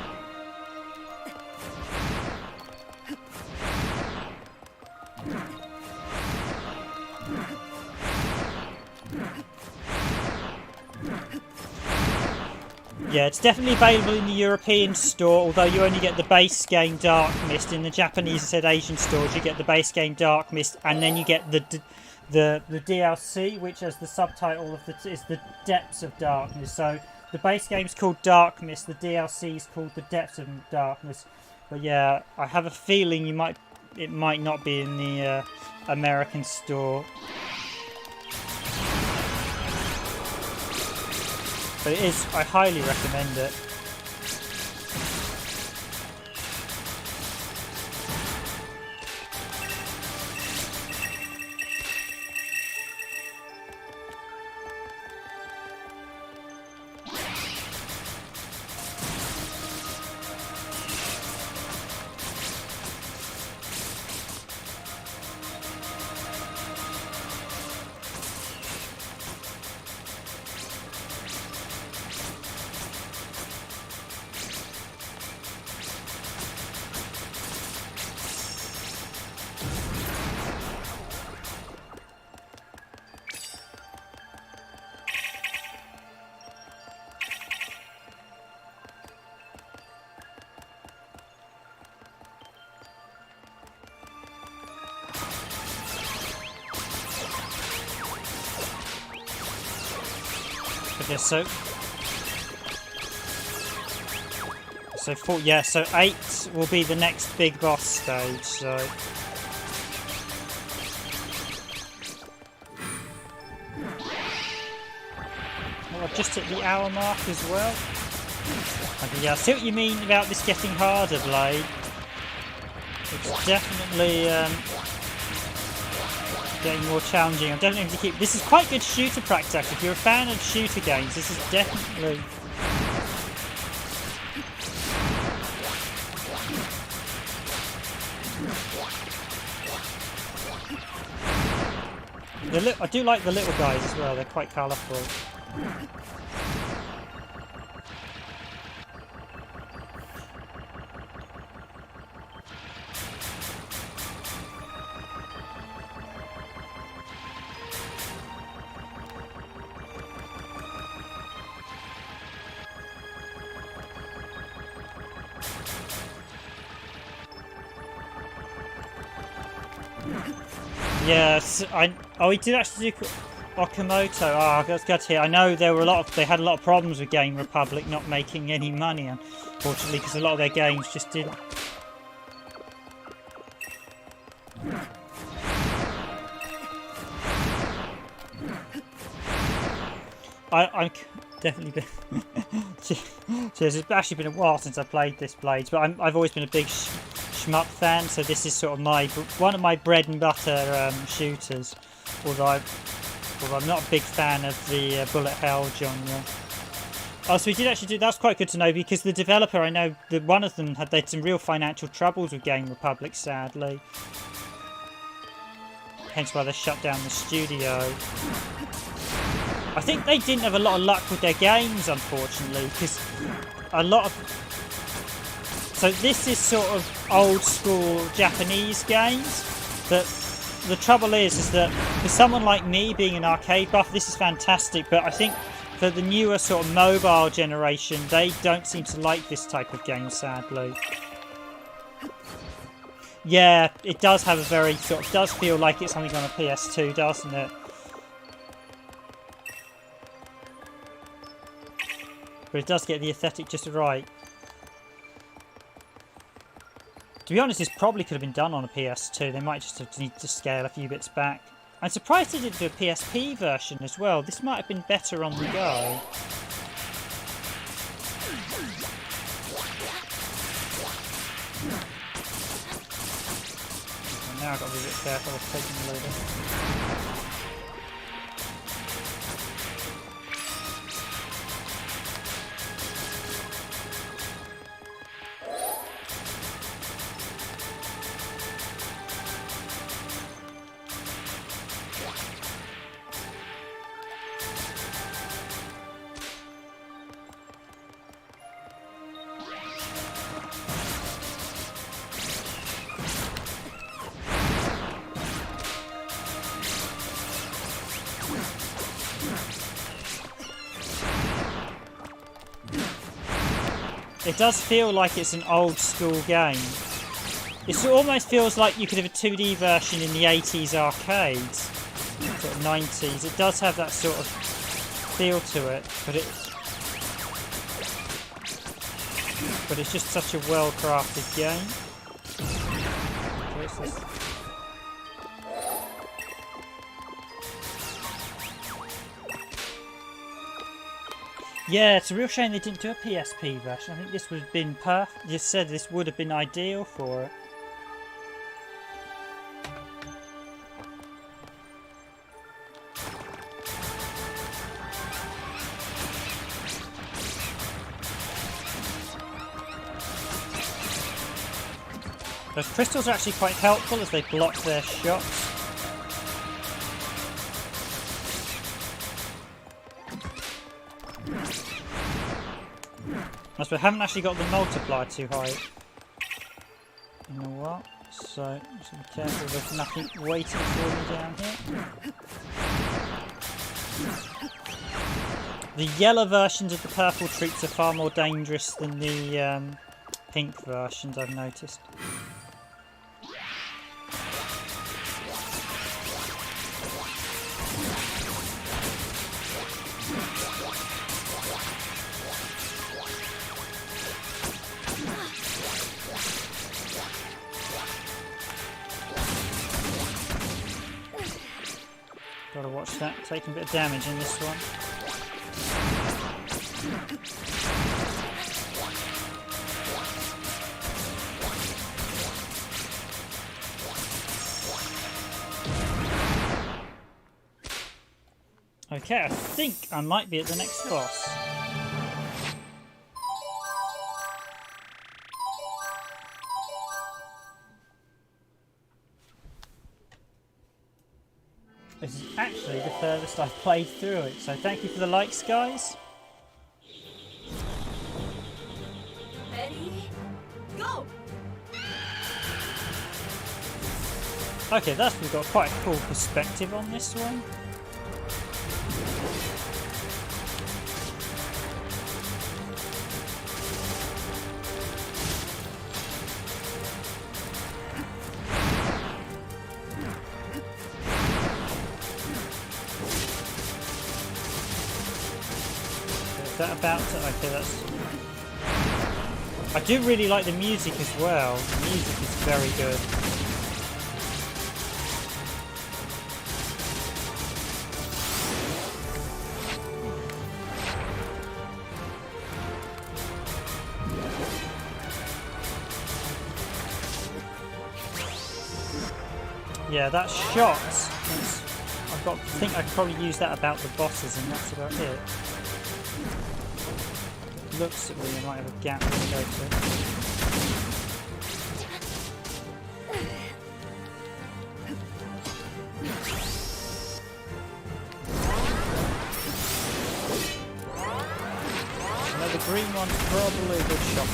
Yeah, it's definitely available in the European store, although you only get the base game Dark Mist. In the Japanese, I said Asian stores, you get the base game Dark Mist, and then you get the DLC, which as the subtitle of is the Depths of Darkness. So the base game's called Dark Mist, the DLC is called the Depths of Darkness. But yeah, I have a feeling it might not be in the American store. But it is, I highly recommend it. Okay, so 8 will be the next big boss stage. So I've just hit the hour mark as well. Okay, yeah, I see what you mean about this getting harder, Blade. It's definitely getting more challenging. I'm definitely going to keep... This is quite good shooter practice, actually. If you're a fan of shooter games, this is definitely... I do like the little guys as well. They're quite colourful. Yes, oh, he did actually do Okamoto. Oh, that's good to hear. I know they had a lot of problems with Game Republic not making any money, unfortunately, because a lot of their games just didn't. I'm definitely been. Cheers. It's actually been a while since I played this Blades, but I've always been a big shmup fan, so this is sort of one of my bread and butter shooters. Although I'm not a big fan of the bullet hell genre. Oh, so we did actually do. That's quite good to know, because the developer, I know that one of them had some real financial troubles with Game Republic, sadly. Hence why they shut down the studio. I think they didn't have a lot of luck with their games, unfortunately, because a lot of... So this is sort of old school Japanese games, but the trouble is that for someone like me, being an arcade buff, this is fantastic, but I think for the newer sort of mobile generation, they don't seem to like this type of game, sadly. Yeah, it does have a very sort of... does feel like it's something on a PS2, doesn't it? But it does get the aesthetic just right. To be honest, this probably could have been done on a PS2. They might just have need to scale a few bits back. I'm surprised they didn't do a PSP version as well. This might have been better on the go. And now I've got to be a bit careful of taking the loader. It does feel like it's an old school game. It almost feels like you could have a 2D version in the 80s arcades, sort of 90s. It does have that sort of feel to it, but it's just such a well-crafted game. What's this? Yeah, it's a real shame they didn't do a PSP version. I think this would have been perfect. You said this would have been ideal for it. Those crystals are actually quite helpful as they block their shots. As we haven't actually got the multiplier too high. You know what? So, just be careful there's nothing waiting for me down here. The yellow versions of the purple troops are far more dangerous than the pink versions, I've noticed. Gotta watch that, taking a bit of damage in this one. Okay, I think I might be at the next boss. This is actually the furthest I've played through it, so thank you for the likes, guys. Ready? Go! Okay, we've got quite a cool perspective on this one. Is that about to... Okay, that's... I do really like the music as well. The music is very good. Yeah, that shot. I think I'd probably use that about the bosses, and that's about it. Looks at me, I might have a gap window to. No, the green one's probably a good shot.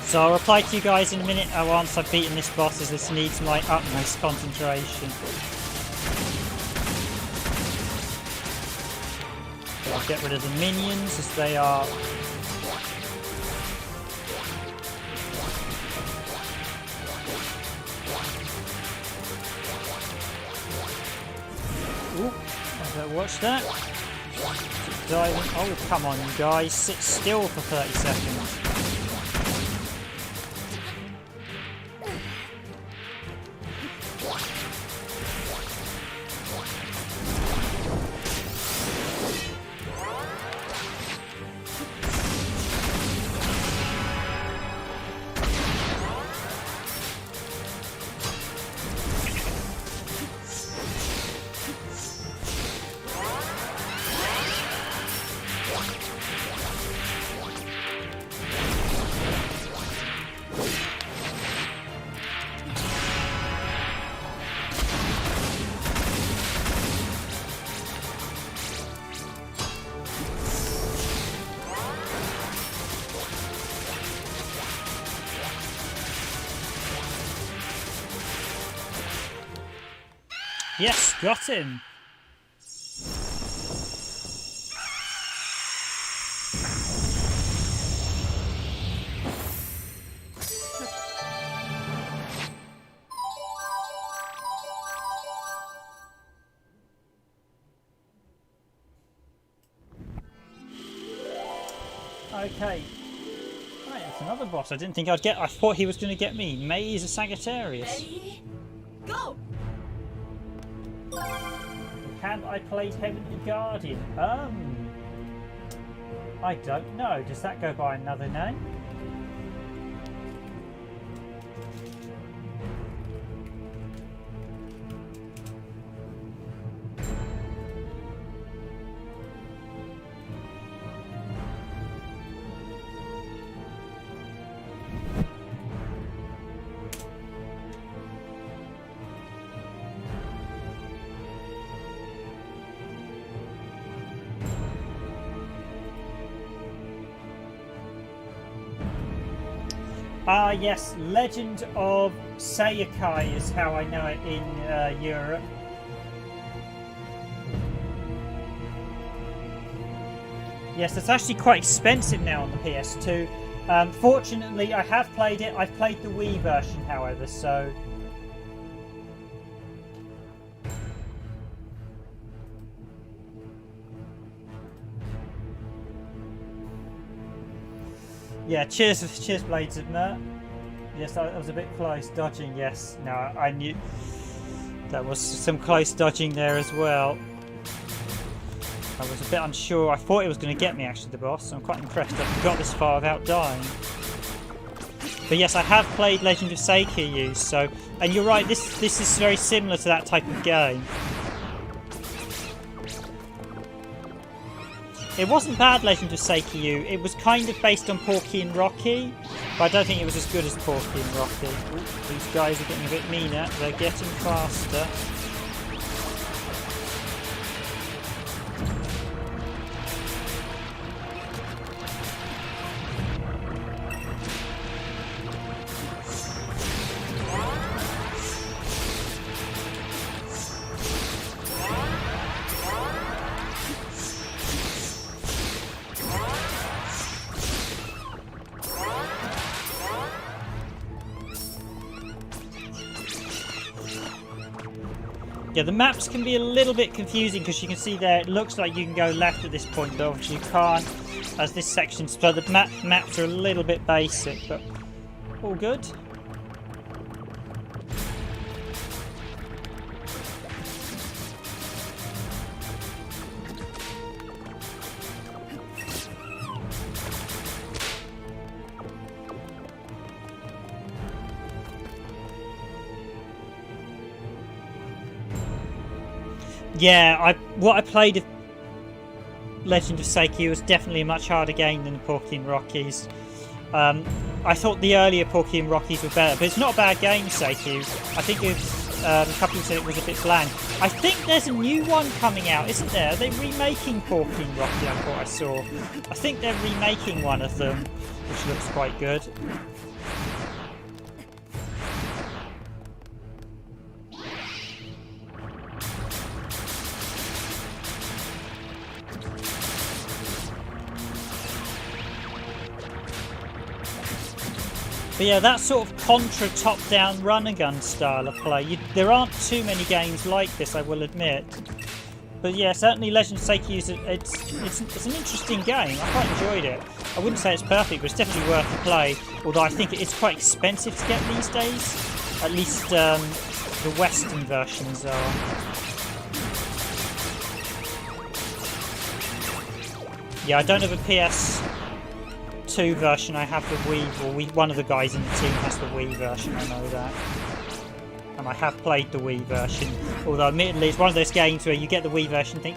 So I'll reply to you guys in a minute once I've beaten this boss, as this needs my utmost concentration. So I'll get rid of the minions as they are... Ooh, I better watch that. Diving. Oh, come on, you guys. Sit still for 30 seconds. Yes, got him. Okay. Right, it's another boss I didn't think I'd get. I thought he was going to get me. Maze of Sagittarius. Ready? Go! Have I played Heavenly Guardian? I don't know. Does that go by another name? Ah, yes, Legend of Seikai is how I know it in Europe. Yes, it's actually quite expensive now on the PS2. Fortunately, I have played it. I've played the Wii version, however, so... Yeah, cheers Blades of Mert. Yes, that was a bit close. Dodging, yes. No, I knew that was some close dodging there as well. I was a bit unsure. I thought it was going to get me, actually, the boss. I'm quite impressed I got this far without dying. But yes, I have played Legend of Seikyu, so... And you're right, this is very similar to that type of game. It wasn't bad, Legend of Seikyu. It was kind of based on Porky and Rocky, but I don't think it was as good as Porky and Rocky. Ooh, these guys are getting a bit meaner. They're getting faster. Yeah, the maps can be a little bit confusing because you can see there it looks like you can go left at this point, but obviously you can't as this section. So the maps are a little bit basic, but all good. Yeah, what I played of Legend of Seikyu was definitely a much harder game than the Porky and Rockies. I thought the earlier Porky and Rockies were better, but it's not a bad game, Seikyu. I think a couple said it was a bit bland. I think there's a new one coming out, isn't there? Are they remaking Porky and Rocky? I thought I saw. I think they're remaking one of them, which looks quite good. But yeah, that sort of Contra top-down run-and-gun style of play. There aren't too many games like this, I will admit. But yeah, certainly Legend of Seikyu it's an interesting game. I quite enjoyed it. I wouldn't say it's perfect, but it's definitely worth the play. Although I think it's quite expensive to get these days. At least the Western versions are. Yeah, I don't have a PS2 version. I have the Wii, or one of the guys in the team has the Wii version, I know that. And I have played the Wii version, although admittedly it's one of those games where you get the Wii version and think,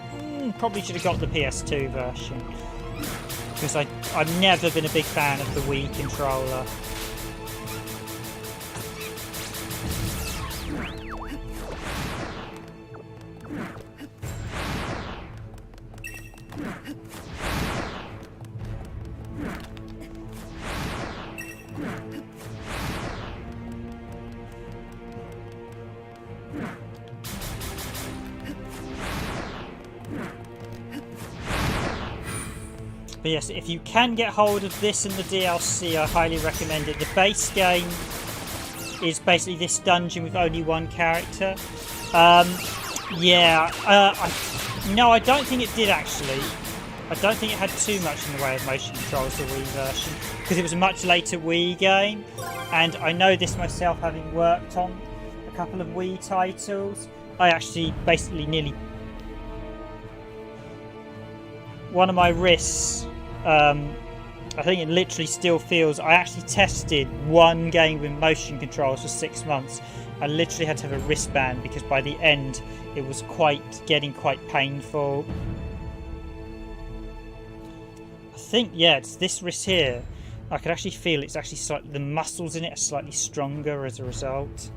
probably should have got the PS2 version. Because I've never been a big fan of the Wii controller. But yes, if you can get hold of this and the DLC, I highly recommend it. The base game is basically this dungeon with only one character. Yeah, no, I don't think it did actually. I don't think it had too much in the way of motion controls, the Wii version, because it was a much later Wii game. And I know this myself, having worked on a couple of Wii titles. I actually basically nearly... One of my wrists, I think it literally still feels... I actually tested one game with motion controls for 6 months. I literally had to have a wristband because by the end it was getting quite painful. I think, yeah, it's this wrist here. I could actually feel it's actually slightly... The muscles in it are slightly stronger as a result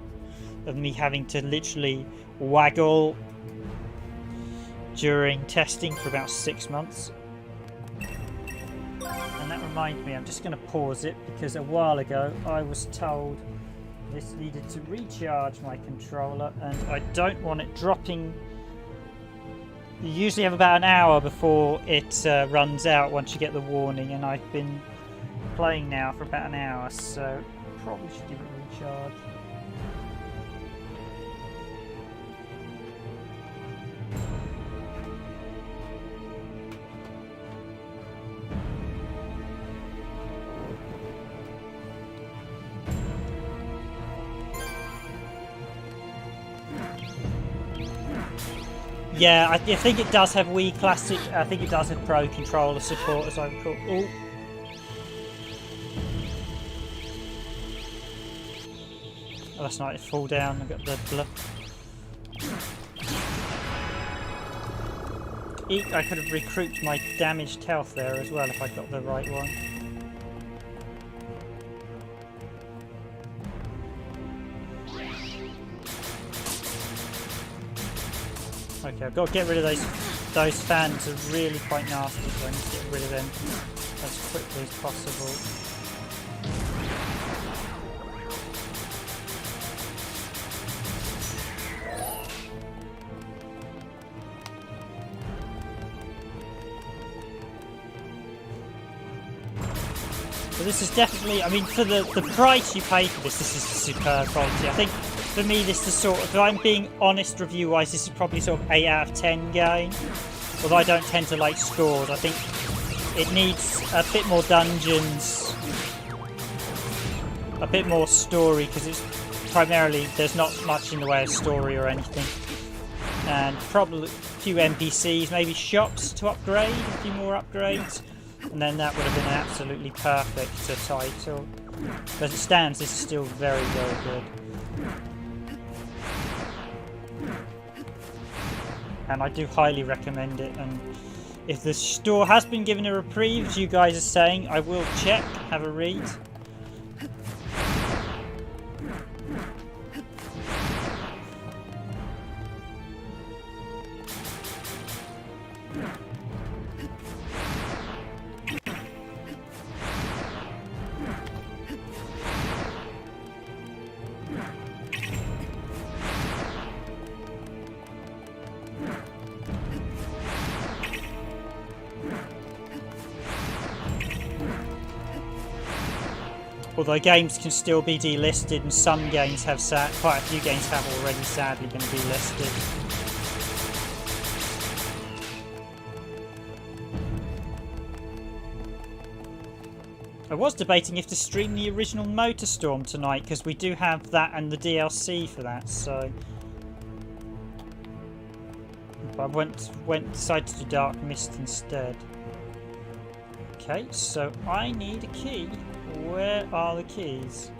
of me having to literally waggle during testing for about 6 months. And that reminds me, I'm just going to pause it because a while ago I was told this needed to recharge my controller and I don't want it dropping. You usually have about an hour before it runs out once you get the warning, and I've been playing now for about an hour, so probably should give it a recharge. Yeah, I think it does have Wii Classic. I think it does have Pro Controller support, as I recall. Oh. Oh, that's not it. Fall down. I've got the blood. I could have recouped my damaged health there as well if I got the right one. Okay, I've got to get rid of those fans. Are really quite nasty, so I need to get rid of them as quickly as possible. So this is definitely, I mean, for the price you pay for this is superb quality. I think for me this is sort of, if I'm being honest review-wise, this is probably sort of 8 out of 10 game. Although I don't tend to like scores, I think it needs a bit more dungeons, a bit more story, because it's primarily, there's not much in the way of story or anything. And probably a few NPCs, maybe shops to upgrade, a few more upgrades. And then that would have been absolutely perfect title. But as it stands, this is still very, very good. And I do highly recommend it. And if the store has been given a reprieve, as you guys are saying, I will check, have a read. Although games can still be delisted, and some games have quite a few games have already sadly been delisted. I was debating if to stream the original MotorStorm tonight, because we do have that and the DLC for that, so... But I decided to do Dark Mist instead. Okay, so I need a key. Where are the keys?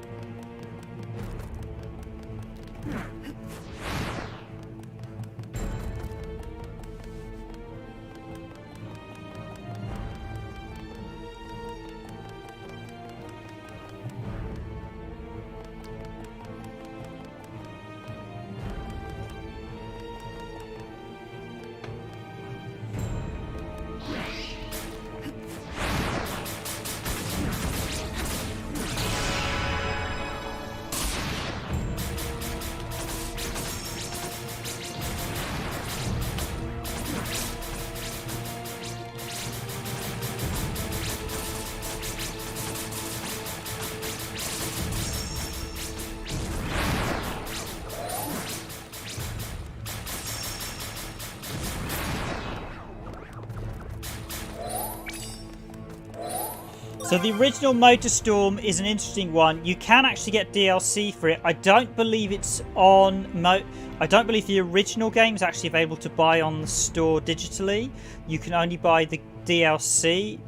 So the original MotorStorm is an interesting one. You can actually get DLC for it. I don't believe it's on I don't believe the original game is actually available to buy on the store digitally. You can only buy the DLC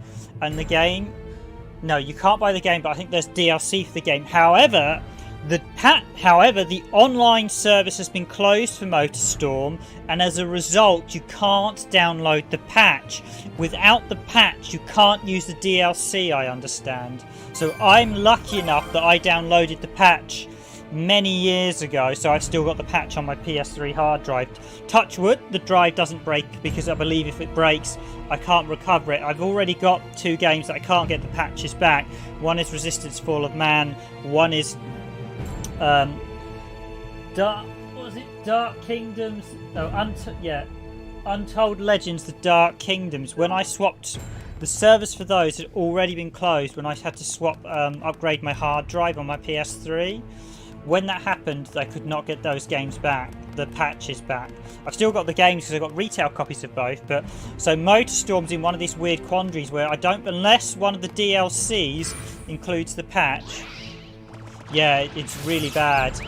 and the game. No, you can't buy the game, but I think there's DLC for the game. However, the online service has been closed for MotorStorm, and as a result, you can't download the patch. Without the patch, you can't use the DLC, I understand. So I'm lucky enough that I downloaded the patch many years ago, so I've still got the patch on my PS3 hard drive. Touch wood, the drive doesn't break, because I believe if it breaks, I can't recover it. I've already got 2 games that I can't get the patches back. One is Resistance Fall of Man, one is Dark Kingdoms? No, Untold Legends, The Dark Kingdoms. When I swapped, the service for those had already been closed when I had to swap, upgrade my hard drive on my PS3. When that happened, I could not get those games back, the patches back. I've still got the games because I've got retail copies of both, but so MotorStorm's in one of these weird quandaries where I don't, unless one of the DLCs includes the patch. Yeah, it's really bad.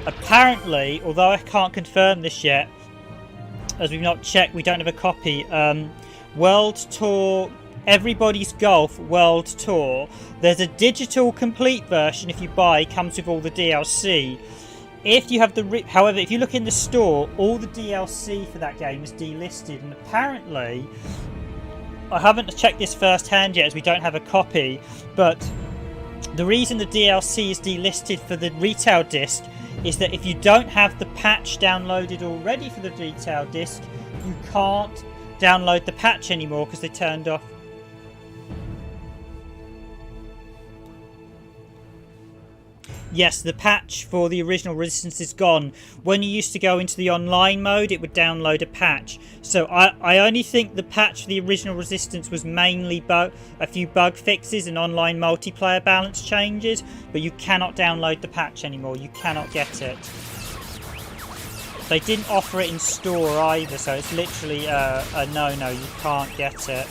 Apparently, although I can't confirm this yet, as we've not checked, we don't have a copy. World Tour, Everybody's Golf World Tour. There's a digital complete version if you buy, comes with all the DLC. If you have however, if you look in the store, all the DLC for that game is delisted, and apparently, I haven't checked this firsthand yet as we don't have a copy, but the reason the DLC is delisted for the retail disc is that if you don't have the patch downloaded already for the retail disc, you can't download the patch anymore because they turned off. Yes, the patch for the original Resistance is gone. When you used to go into the online mode, it would download a patch. So I only think the patch for the original Resistance was mainly a few bug fixes and online multiplayer balance changes, but you cannot download the patch anymore. You cannot get it. They didn't offer it in store either, so it's literally a no-no. You can't get it.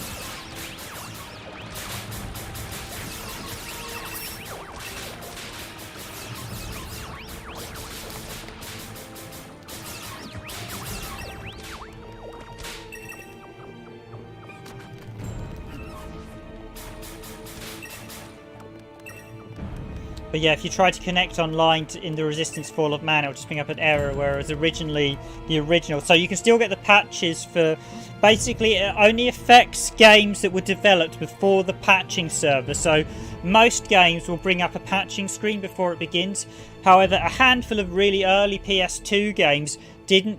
But yeah, if you try to connect online in the Resistance Fall of Man, it'll just bring up an error, whereas originally the original. So you can still get the patches for... Basically, it only affects games that were developed before the patching server. So most games will bring up a patching screen before it begins. However, a handful of really early PS2 games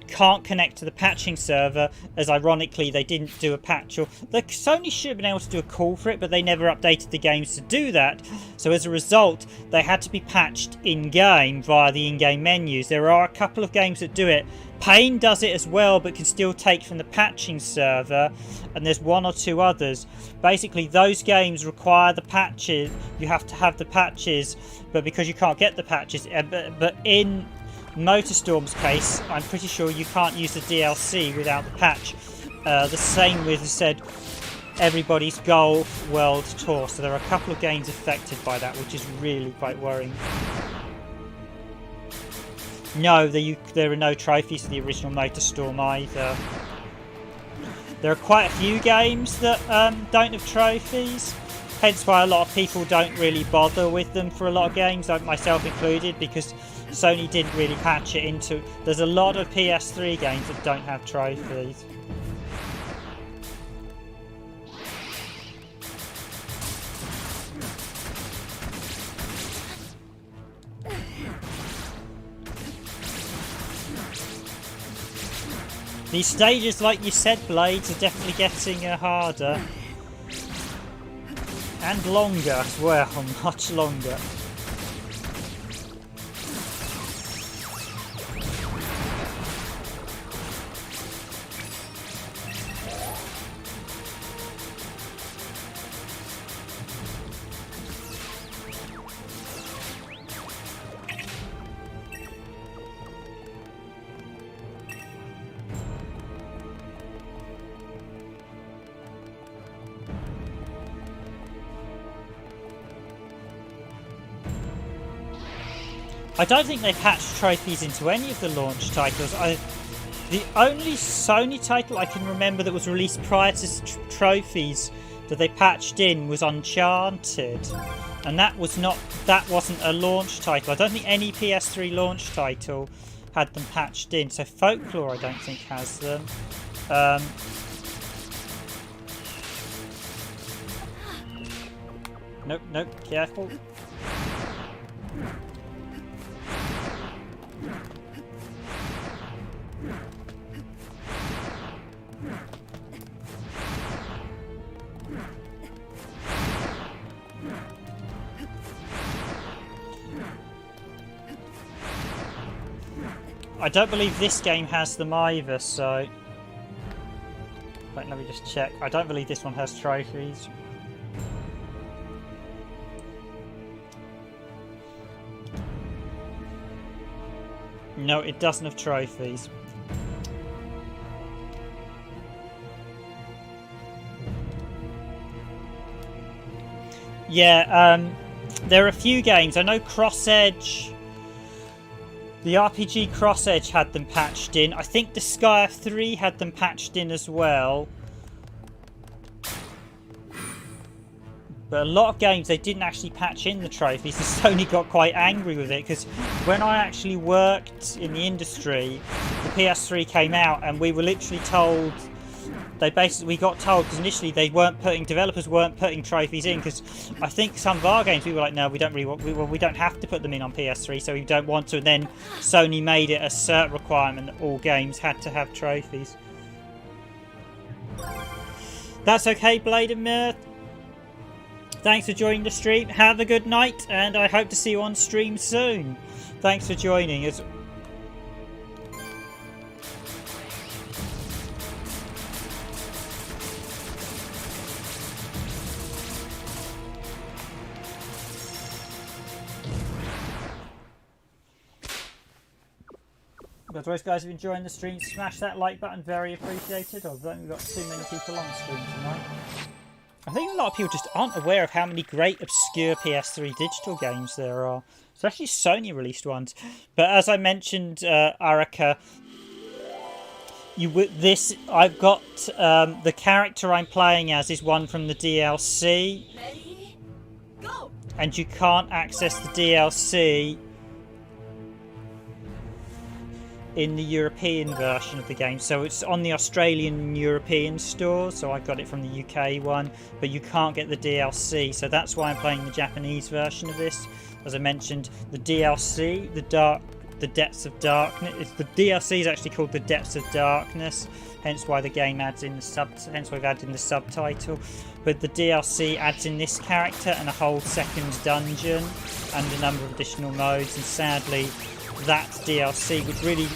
can't connect to the patching server, as ironically they didn't do a patch, or Sony should have been able to do a call for it, but they never updated the games to do that. So as a result, they had to be patched in-game via the in-game menus. There are a couple of games that do it. Pain does it as well, but can still take from the patching server, and there's one or two others. Basically, those games require the patches. You have to have the patches, but because you can't get the patches, but in Motorstorm's case, I'm pretty sure you can't use the DLC without the patch. The same with, as said, Everybody's Golf World Tour. So there are a couple of games affected by that, which is really quite worrying. No, there are no trophies for the original Motorstorm either. There are quite a few games that don't have trophies. Hence why a lot of people don't really bother with them for a lot of games, myself included, because Sony didn't really patch it into... There's a lot of PS3 games that don't have trophies. These stages, like you said, Blades, are definitely getting harder. And longer as well, much longer. I don't think they patched trophies into any of the launch titles. The only Sony title I can remember that was released prior to trophies that they patched in was Uncharted, and that wasn't a launch title. I don't think any PS3 launch title had them patched in. So Folklore, I don't think has them. Nope, careful. I don't believe this game has them either, so... Wait, let me just check. I don't believe this one has trophies. No, it doesn't have trophies. Yeah, there are a few games. I know Cross Edge... The RPG Cross Edge had them patched in. I think the Sky F3 had them patched in as well. But a lot of games, they didn't actually patch in the trophies. And Sony got quite angry with it, because when I actually worked in the industry, the PS3 came out and we were literally told, we got told, because initially developers weren't putting trophies in, because I think some of our games we were like, no, we don't really want, we don't have to put them in on PS3, so we don't want to. And then Sony made it a cert requirement that all games had to have trophies. That's okay, Blade of Mirth. Thanks for joining the stream. Have a good night, and I hope to see you on stream soon. Thanks for joining us. But otherwise, guys, if you're enjoying the stream, smash that like button. Very appreciated. I don't think we've got too many people on stream tonight. I think a lot of people just aren't aware of how many great obscure PS3 digital games there are. Especially Sony released ones. But as I mentioned, Arika, I've got the character I'm playing as is one from the DLC. Ready? Go! And you can't access the DLC in the European version of the game, so it's on the Australian and European store, so I got it from the UK one, but you can't get the DLC, so that's why I'm playing the Japanese version of this. As I mentioned, the DLC, the Depths of Darkness, the DLC is actually called the Depths of Darkness, hence why the game adds in hence why I've added in the subtitle. But the DLC adds in this character and a whole second dungeon and a number of additional modes, and sadly that DLC, which really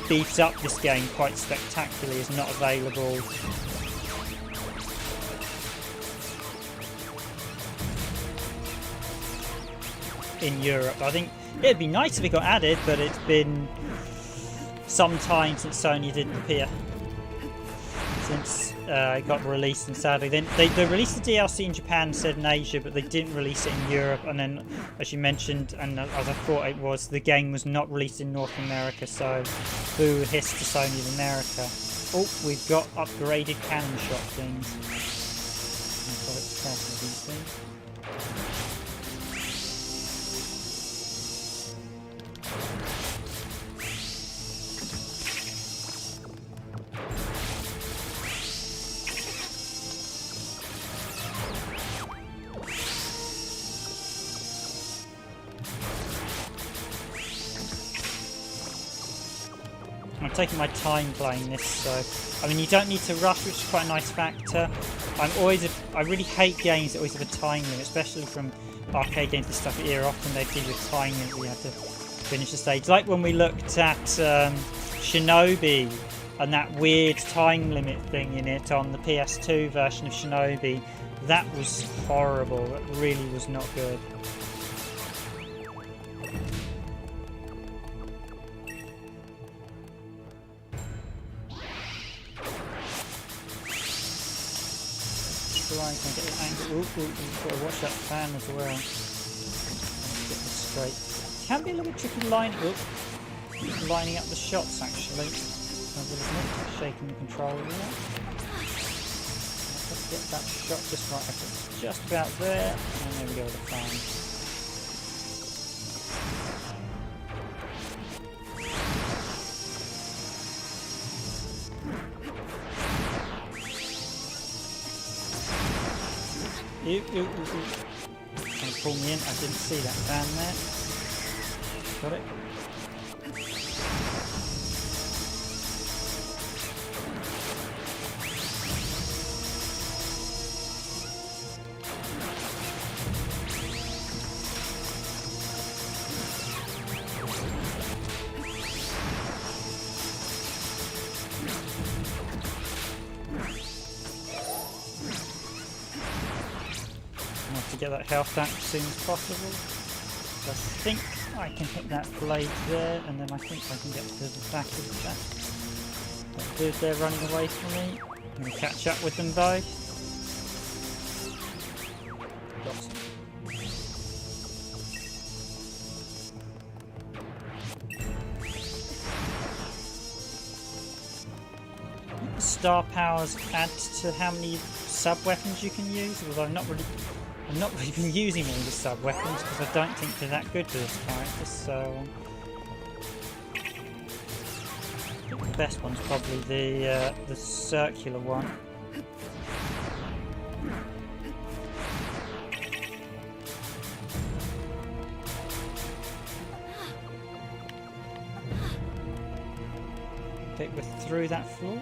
beefs up this game quite spectacularly, is not available in Europe. I think it'd be nice if it got added, but it's been some time since Sony did the PS, since it got released, and sadly then they released the DLC in Japan, said in Asia, but they didn't release it in Europe. And then, as you mentioned, and as I thought it was, the game was not released in North America, so boo hiss to Sony of America. Oh, we've got upgraded cannon shot things. I've got it careful of these things. I'm taking my time playing this, so I mean, you don't need to rush, which is quite a nice factor. I really hate games that always have a time limit, especially from arcade games and stuff here. Often they give you a time limit where you have to finish the stage. Like when we looked at Shinobi and that weird time limit thing in it on the PS2 version of Shinobi, that was horrible. That really was not good. Right, can I get the angle? Ooh, gotta watch that fan as well. Get this straight. Can be a little bit tricky lining up the shots actually. Shaking the controller there. Let's get that shot just right. It's just about there, and there we go with the fan. Trying to pull me in. I didn't see that fan there. Got it. Get that health back as soon as possible. So I think I can hit that blade there, and then I think I can get to the back of that. That dude there running away from me. I'm going to catch up with them both. Got some. star powers add to how many sub-weapons you can use, although I've not really been using all the sub-weapons because I don't think they're that good for this character, so I think the best one's probably the circular one. Okay, we're through that floor.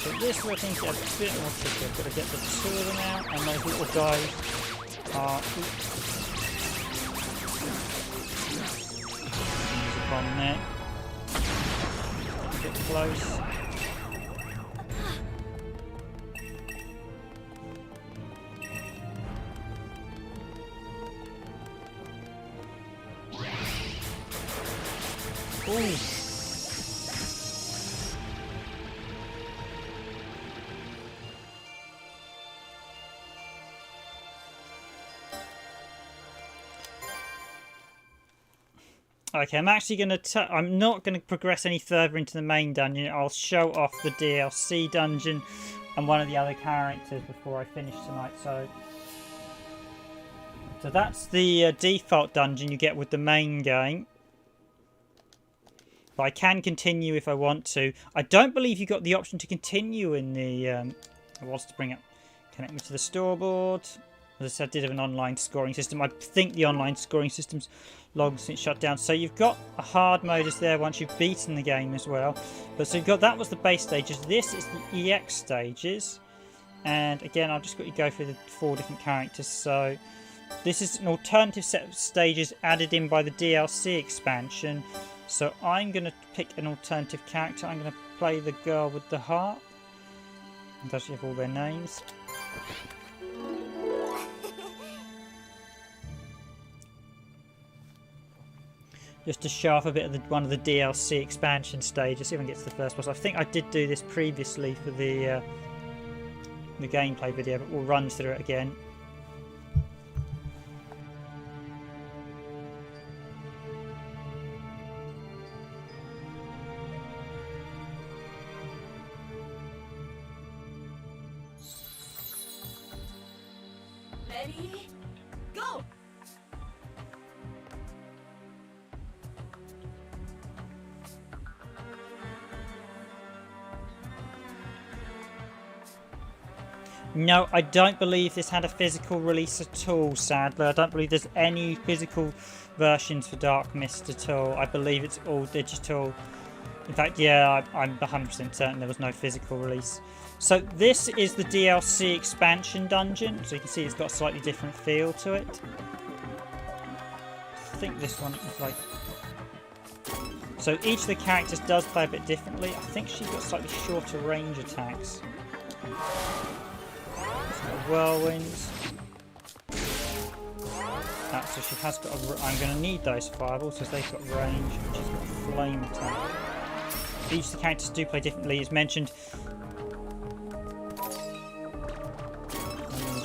Okay, this I think is a bit more tricky. I've got to get the two of them out, and those little guys are... There's a bomb there. Get close. Ooh. Okay, I'm actually going to... I'm not going to progress any further into the main dungeon. I'll show off the DLC dungeon and one of the other characters before I finish tonight. So that's the default dungeon you get with the main game. But I can continue if I want to. I don't believe you got the option to continue in the... I was to bring up... Connect me to the scoreboard. As I said, I did have an online scoring system. I think the online scoring system's long since shut down. So you've got a hard mode is there once you've beaten the game as well. But so you've got, that was the base stages. This is the EX stages. And again, I've just got you go through the 4 different characters. So this is an alternative set of stages added in by the DLC expansion. So I'm going to pick an alternative character. I'm going to play the girl with the heart. It does have all their names. Just to show off a bit of one of the DLC expansion stages. See if I can get to the first boss. I think I did do this previously for the gameplay video, but we'll run through it again. Ready? Go! No, I don't believe this had a physical release at all, sadly. I don't believe there's any physical versions for Dark Mist at all. I believe it's all digital. In fact, yeah, I'm 100% certain there was no physical release. So this is the DLC expansion dungeon. So you can see it's got a slightly different feel to it. I think this one is like... So each of the characters does play a bit differently. I think she's got slightly shorter range attacks. Whirlwinds. So she has got a... I'm going to need those fireballs because they've got range. She's got a flame attack. Each of the characters do play differently. As mentioned,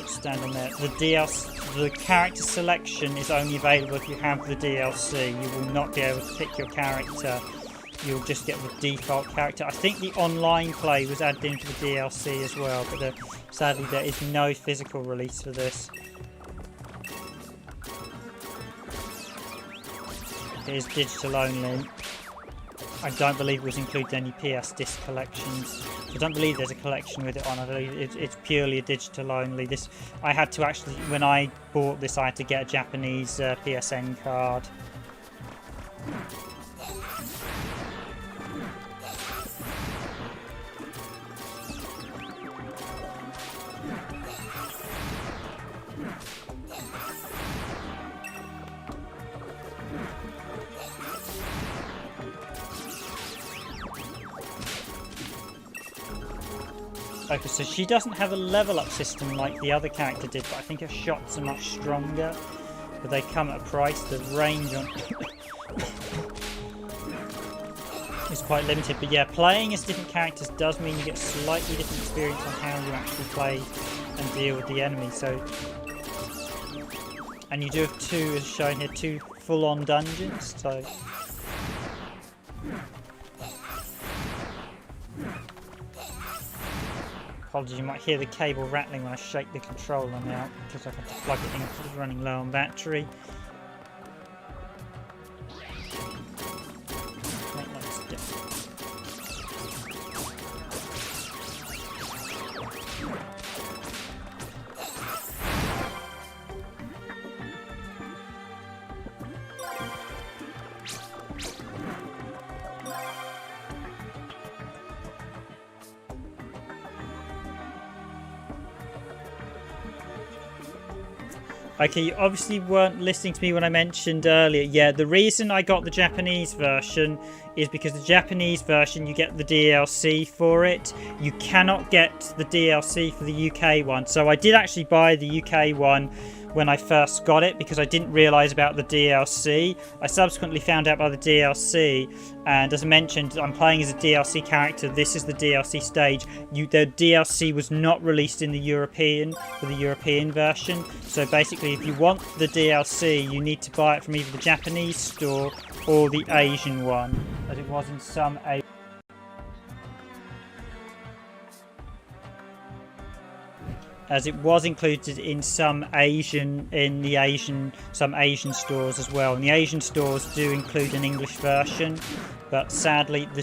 stand on there. The character selection is only available if you have the DLC. You will not be able to pick your character. You'll just get the default character. I think the online play was added into the DLC as well, but sadly there is no physical release for this. It is digital only. I don't believe it was included in any PS disc collections. I don't believe there's a collection with it on. I believe it's purely a digital only. This I had to actually, when I bought this, I had to get a Japanese PSN card. Okay, so she doesn't have a level up system like the other character did, but I think her shots are much stronger. But they come at a price. The range on is quite limited. But yeah, playing as different characters does mean you get slightly different experience on how you actually play and deal with the enemy. So, and you do have two, as shown here, two full-on dungeons. So. Apologies, you might hear the cable rattling when I shake the controller now because I've had to plug it in because it's running low on battery. Okay, you obviously weren't listening to me when I mentioned earlier. Yeah, the reason I got the Japanese version is because the Japanese version, you get the DLC for it. You cannot get the DLC for the UK one. So I did actually buy the UK one when I first got it because I didn't realise about the DLC. I subsequently found out about the DLC, and as I mentioned, I'm playing as a DLC character. This is the DLC stage. The DLC was not released in the European version. So basically, if you want the DLC, you need to buy it from either the Japanese store or the Asian one, as it was in some as it was included in some Asian stores as well. And the Asian stores do include an English version, but sadly the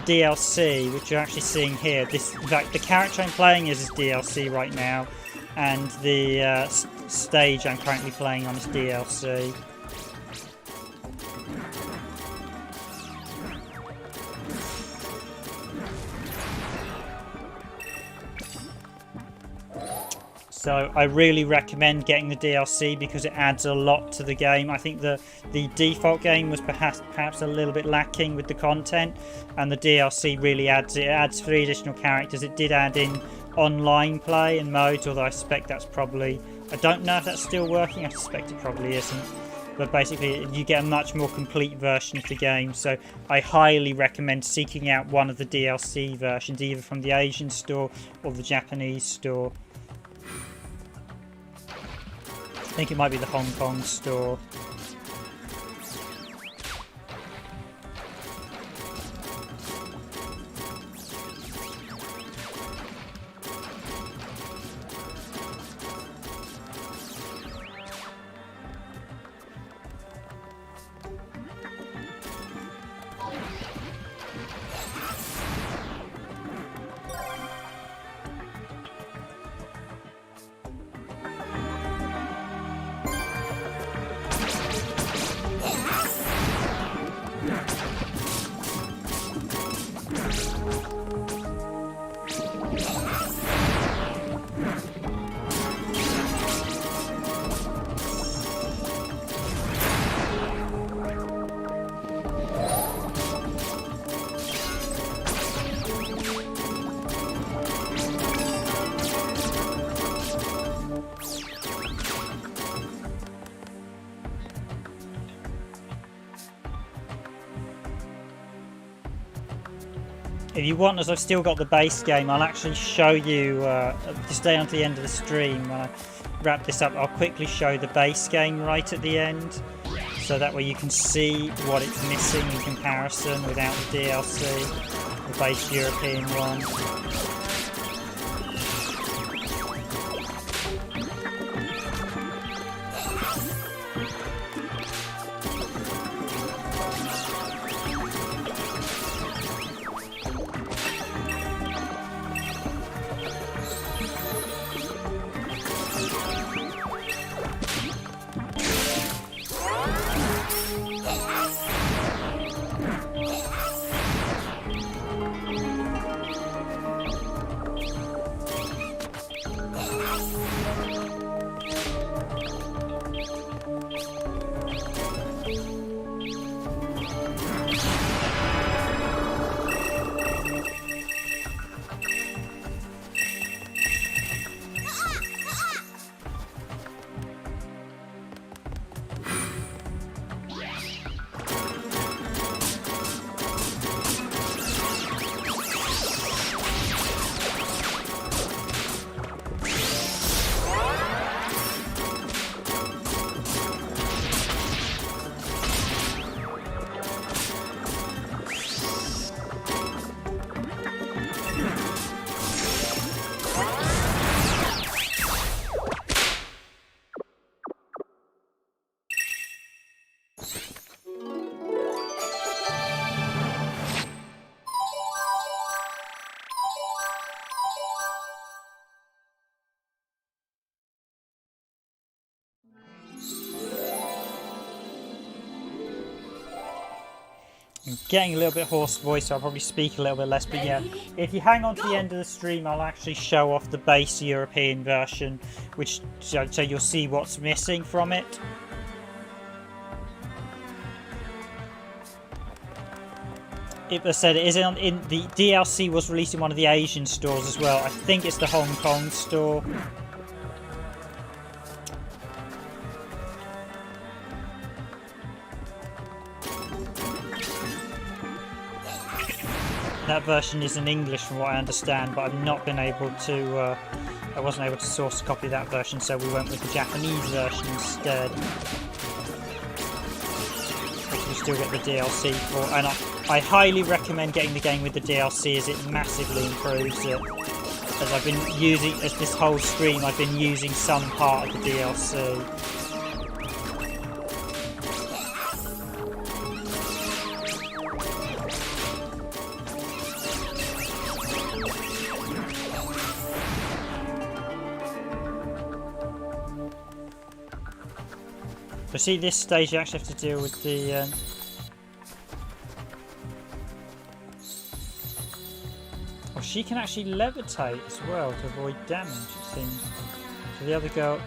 DLC, which you're actually seeing here, the character I'm playing is DLC right now, and the stage I'm currently playing on is DLC. So I really recommend getting the DLC because it adds a lot to the game. I think the default game was perhaps a little bit lacking with the content, and the DLC really adds it. It adds 3 additional characters. It did add in online play and modes, although I suspect that's probably... I don't know if that's still working. I suspect it probably isn't. But basically, you get a much more complete version of the game. So I highly recommend seeking out one of the DLC versions, either from the Asian store or the Japanese store. I think it might be the Hong Kong store. If you want, as I've still got the base game, I'll actually show you, to stay on to the end of the stream, when I wrap this up, I'll quickly show the base game right at the end, so that way you can see what it's missing in comparison without the DLC, the base European one. I'm getting a little bit hoarse voice, so I'll probably speak a little bit less. But yeah, if you hang on to the end of the stream, I'll actually show off the base European version, which so you'll see what's missing from it. As I said, it is in the DLC was released in one of the Asian stores as well. I think it's the Hong Kong store. That version is in English from what I understand, but I've not been able to, I wasn't able to source a copy of that version, so we went with the Japanese version instead. Which we still get the DLC for, and I highly recommend getting the game with the DLC as it massively improves it. As I've been using, as this whole stream, I've been using some part of the DLC. But see, this stage you actually have to deal with the... Oh, she can actually levitate as well to avoid damage, it seems. So the other girl...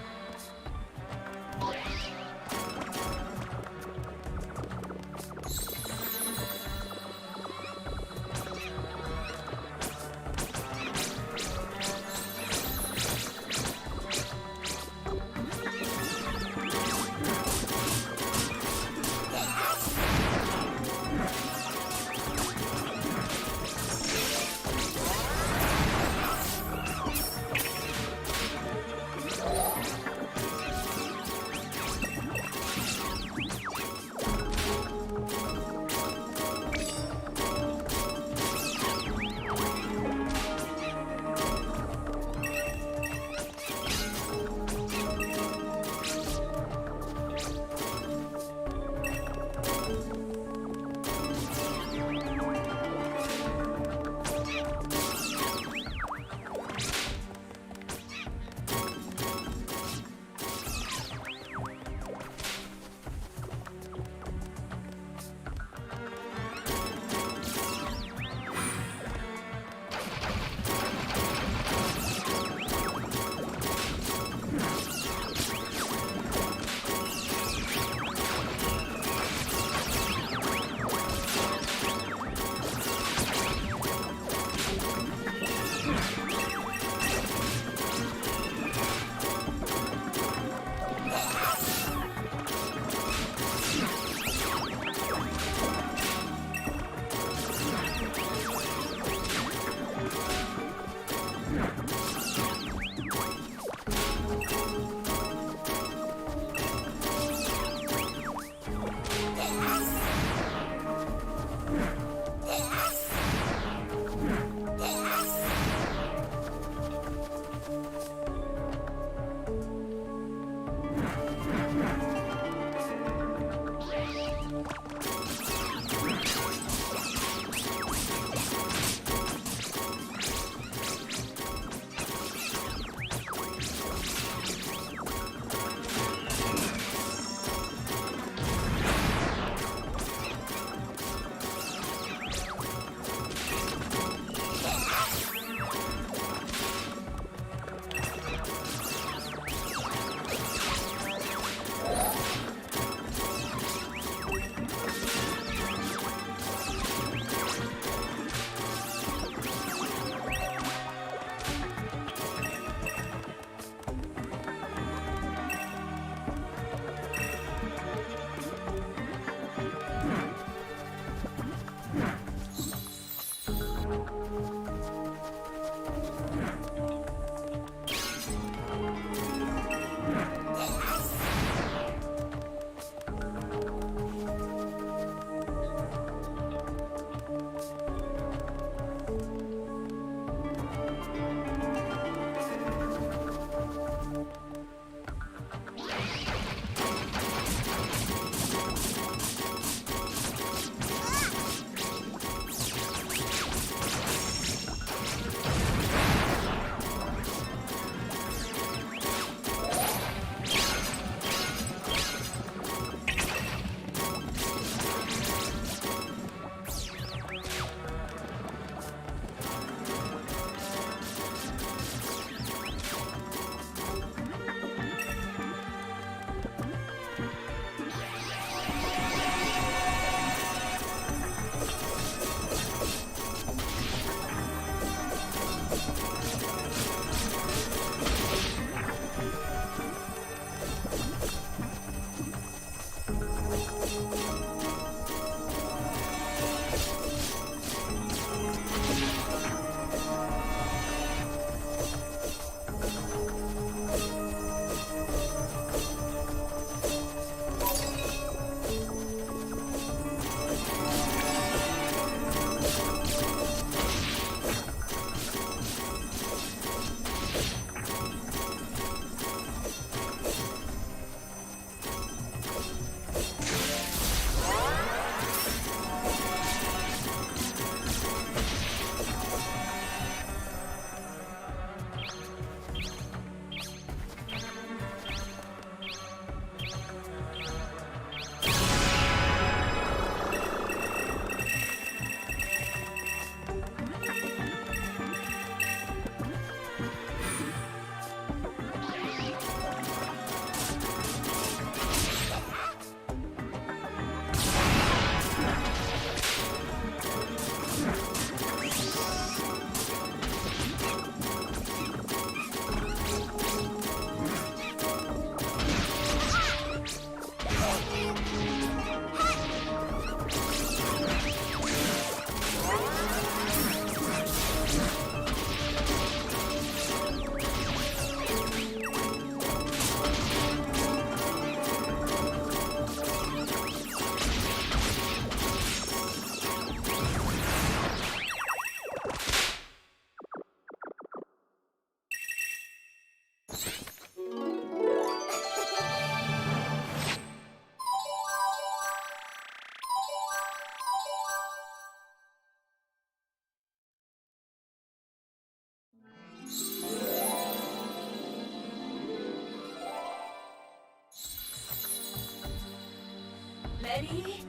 Ready?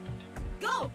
Go!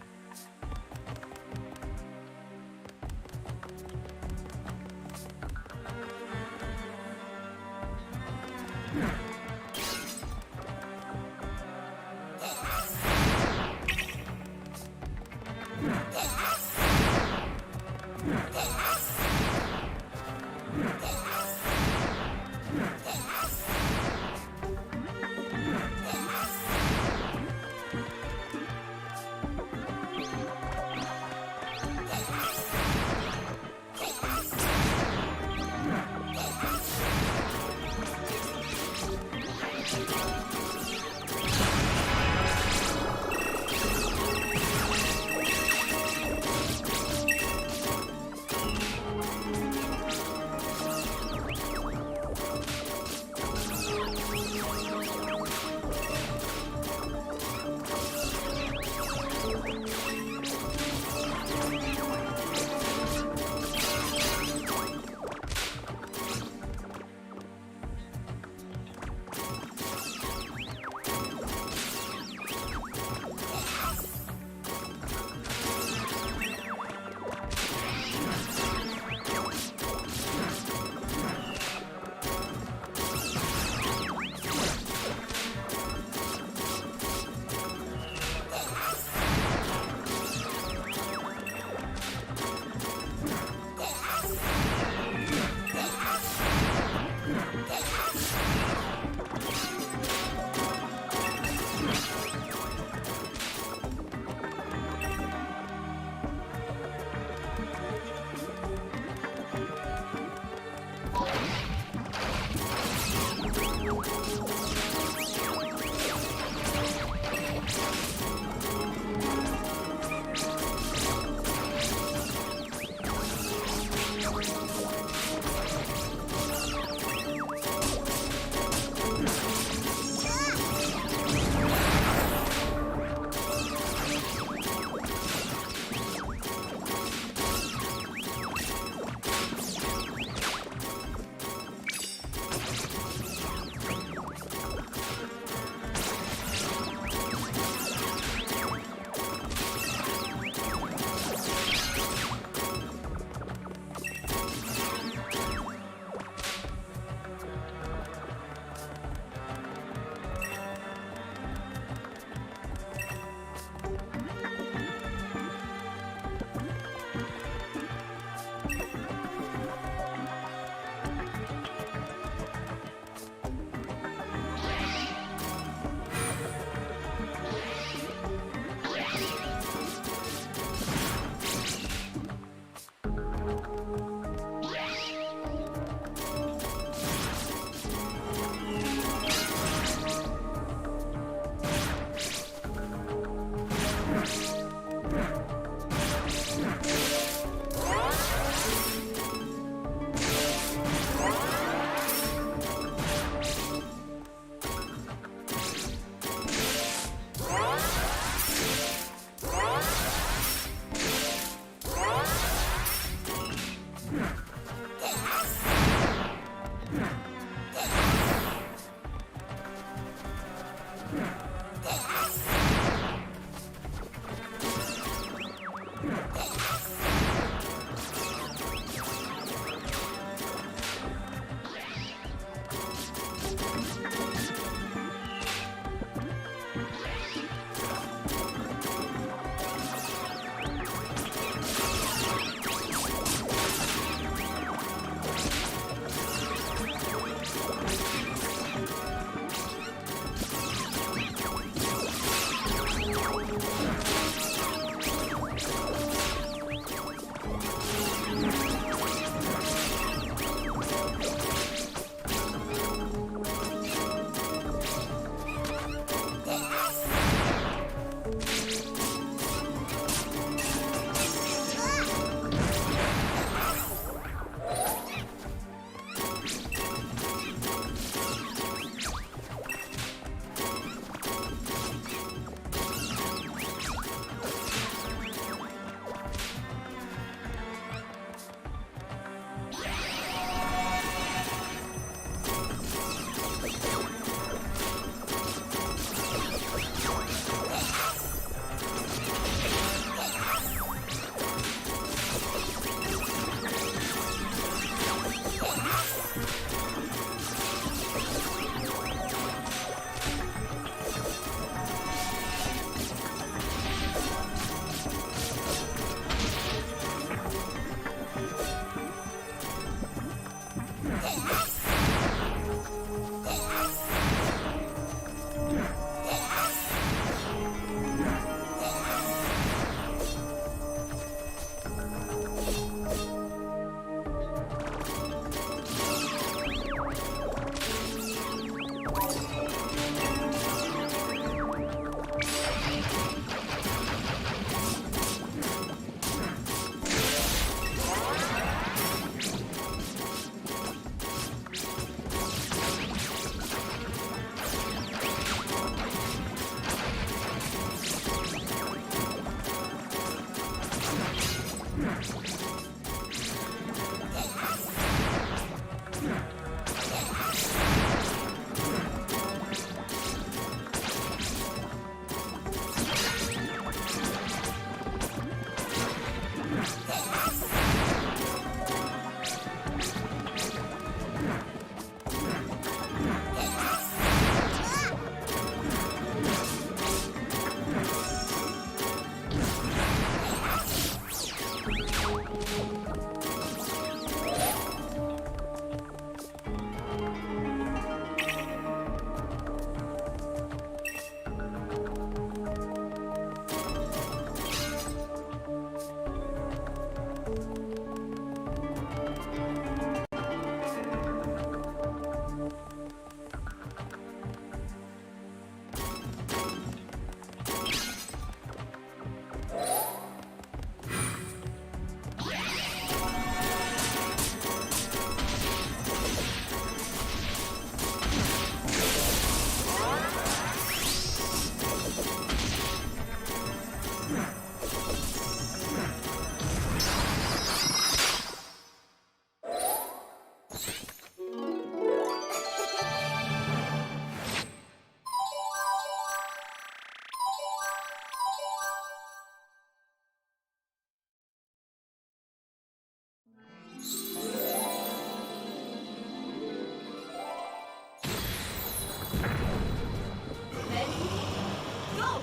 Go!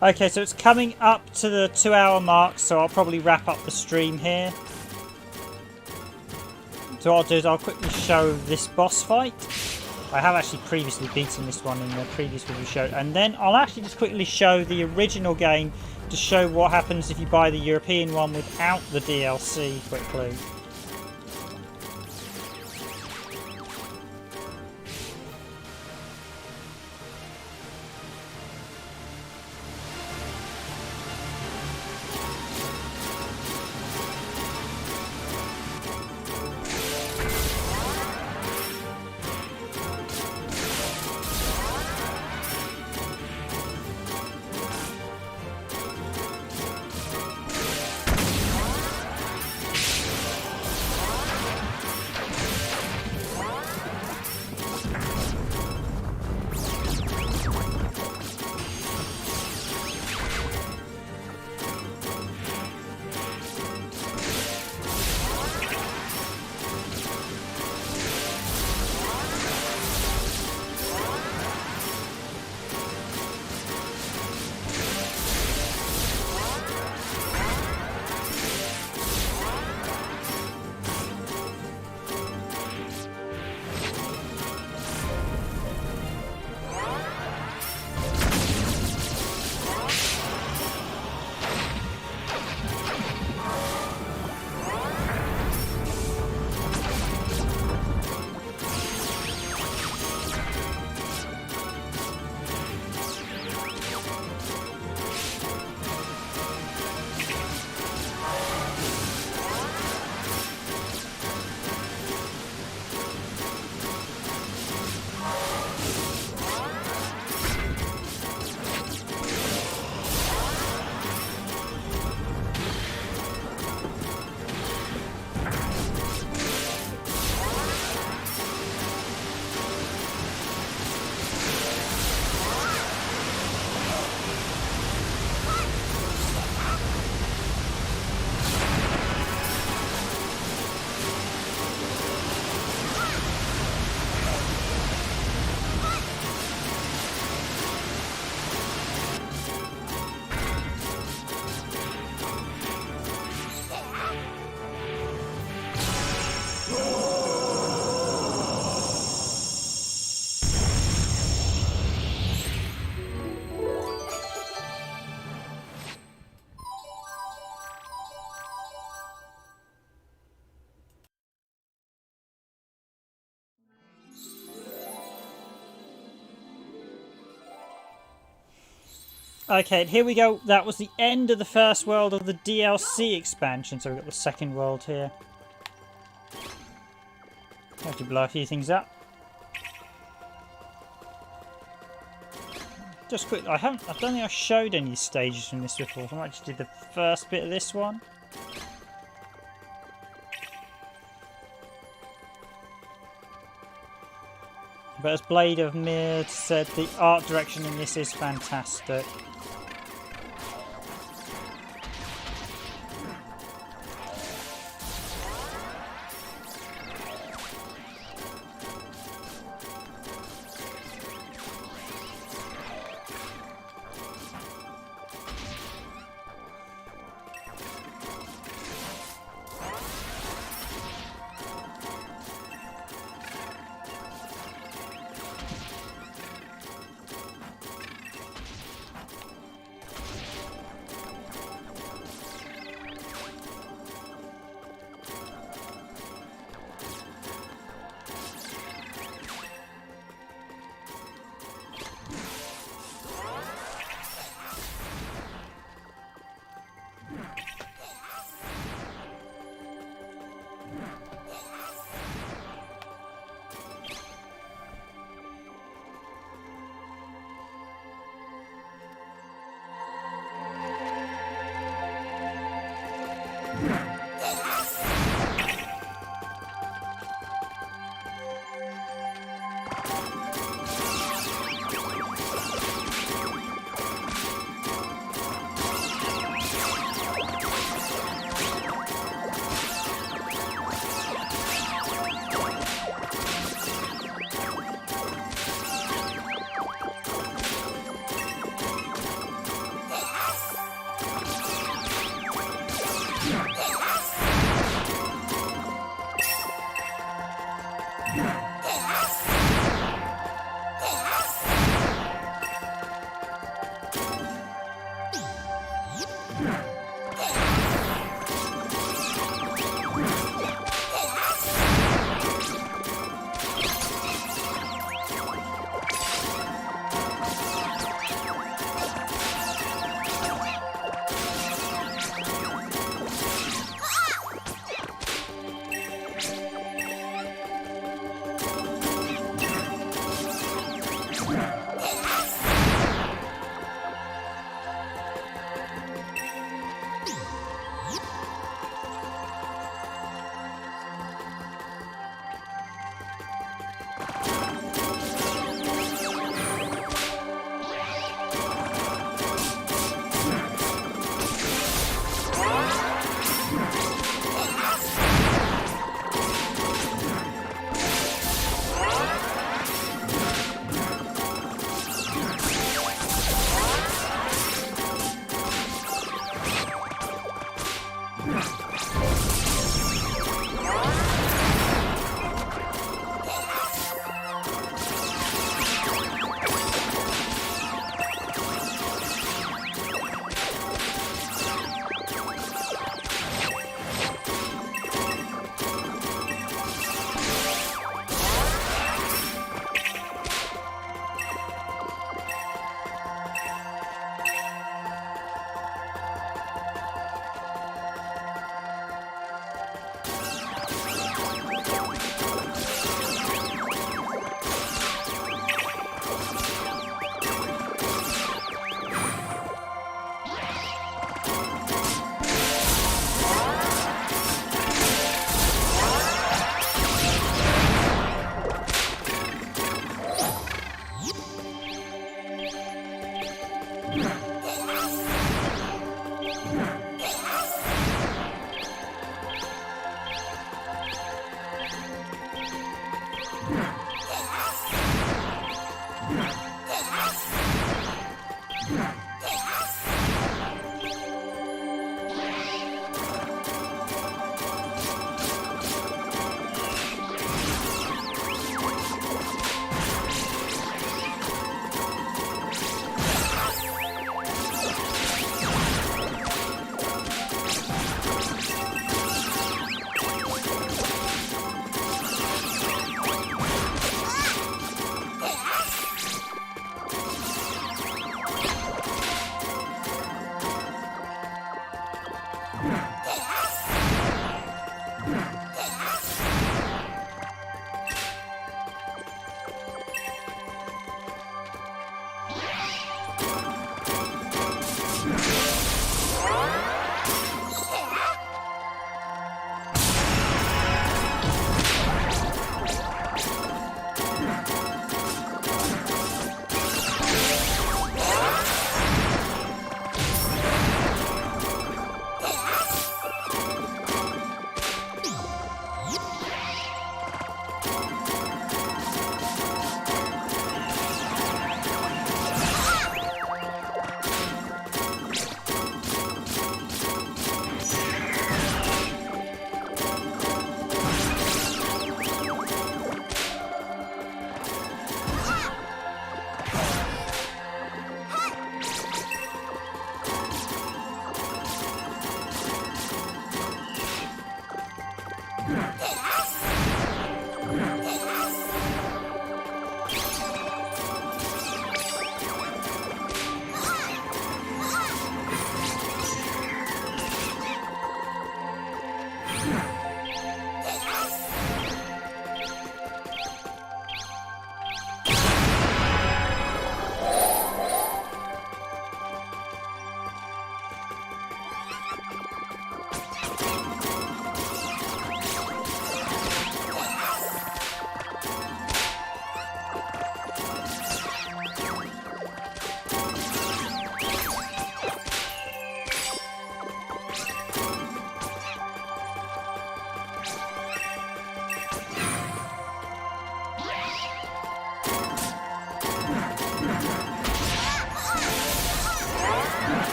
Okay, so it's coming up to the 2-hour mark, so I'll probably wrap up the stream here. So what I'll do is I'll quickly show this boss fight. I have actually previously beaten this one in the previous video show, and then I'll actually just quickly show the original game to show what happens if you buy the European one without the DLC quickly. Okay, here we go. That was the end of the first world of the DLC expansion. So we've got the second world here. Have to blow a few things up. Just quick, I don't think I showed any stages from this before. So I might just do the first bit of this one. But as Blade of Mir said, the art direction in this is fantastic.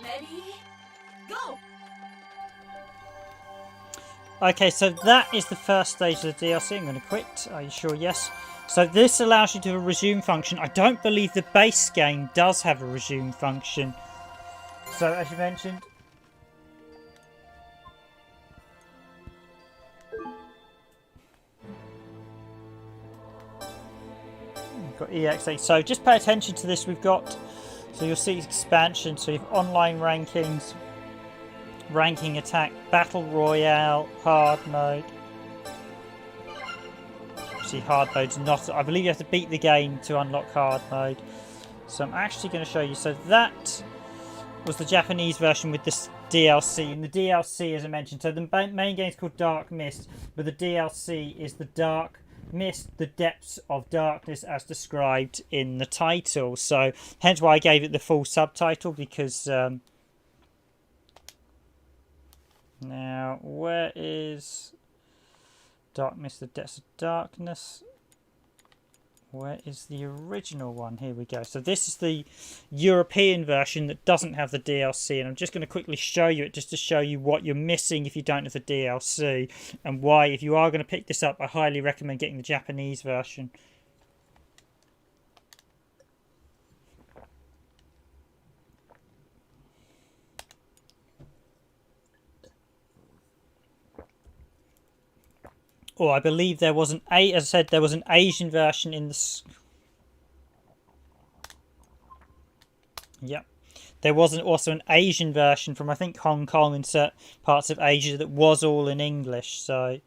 Ready? Go! Okay, so that is the first stage of the DLC. I'm going to quit. Are you sure? Yes. So this allows you to have a resume function. I don't believe the base game does have a resume function. So as you mentioned, we've got EXA. So just pay attention to this. We've got, so you'll see expansion. So you have online rankings, ranking attack, battle royale, hard mode. See, hard mode's not, I believe you have to beat the game to unlock hard mode. So I'm actually going to show you. So that was the Japanese version with this DLC. And the DLC, as I mentioned, so the main game is called Dark Mist, but the DLC is the Dark Mist, the Depths of Darkness, as described in the title. So hence why I gave it the full subtitle, because now where is Dark Mist, the Depths of Darkness? Where is the original one? Here we go. So this is the European version that doesn't have the DLC, and I'm just going to quickly show you it just to show you what you're missing if you don't have the DLC, and why, if you are going to pick this up, I highly recommend getting the Japanese version. Oh, I believe there was as I said, there was an Asian version in the... Yep. there wasn't also an Asian version from, I think, Hong Kong and certain parts of Asia that was all in English, so...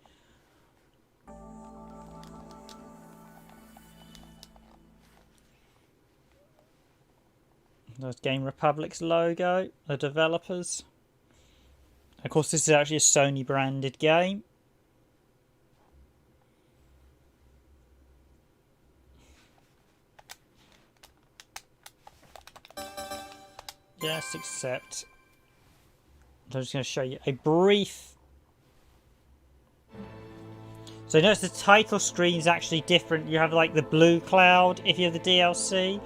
There's Game Republic's logo, the developers. Of course, this is actually a Sony branded game. Yes, accept. I'm just going to show you a brief... So notice the title screen is actually different. You have like the blue cloud if you have the DLC.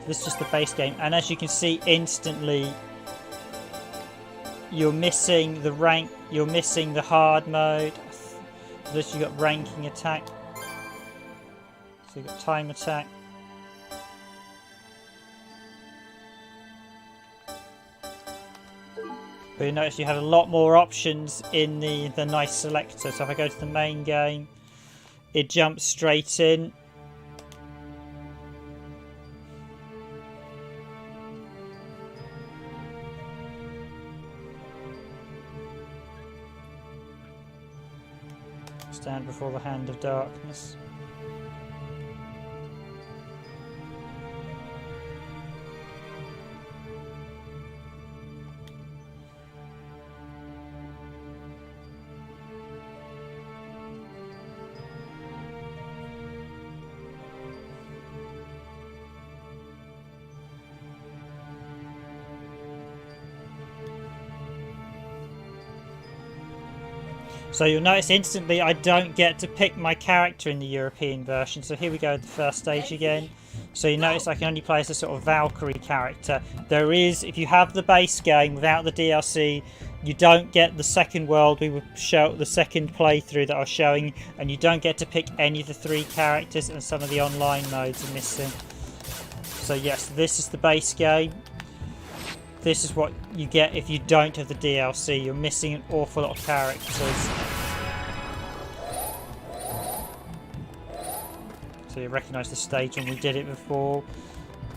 This is just the base game. And as you can see instantly, you're missing the rank, you're missing the hard mode. This you've got ranking attack. So you've got time attack. But you notice you have a lot more options in the nice selector. So if I go to the main game, it jumps straight in. Stand before the hand of darkness. So you'll notice instantly I don't get to pick my character in the European version. So here we go, the first stage again. So you notice I can only play as a sort of Valkyrie character. There is, if you have the base game without the DLC, you don't get the second world we would show, the second playthrough that I was showing, and you don't get to pick any of the 3 characters, and some of the online modes are missing. So yes, this is the base game. This is what you get if you don't have the DLC. You're missing an awful lot of characters. So you recognise the stage when we did it before.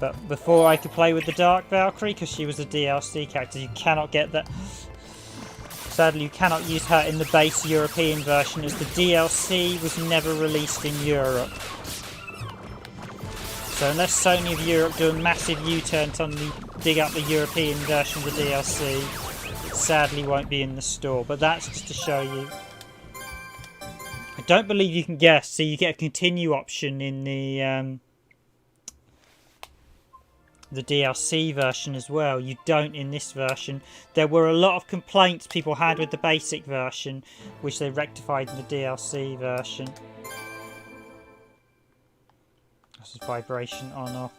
But before I could play with the Dark Valkyrie, because she was a DLC character, you cannot get that. Sadly, you cannot use her in the base European version, as the DLC was never released in Europe. So unless Sony of Europe do a massive U-turn to dig up the European version of the DLC, it sadly won't be in the store. But that's just to show you. I don't believe you can guess. So you get a continue option in the DLC version as well. You don't in this version. There were a lot of complaints people had with the basic version, which they rectified in the DLC version. This is vibration on off.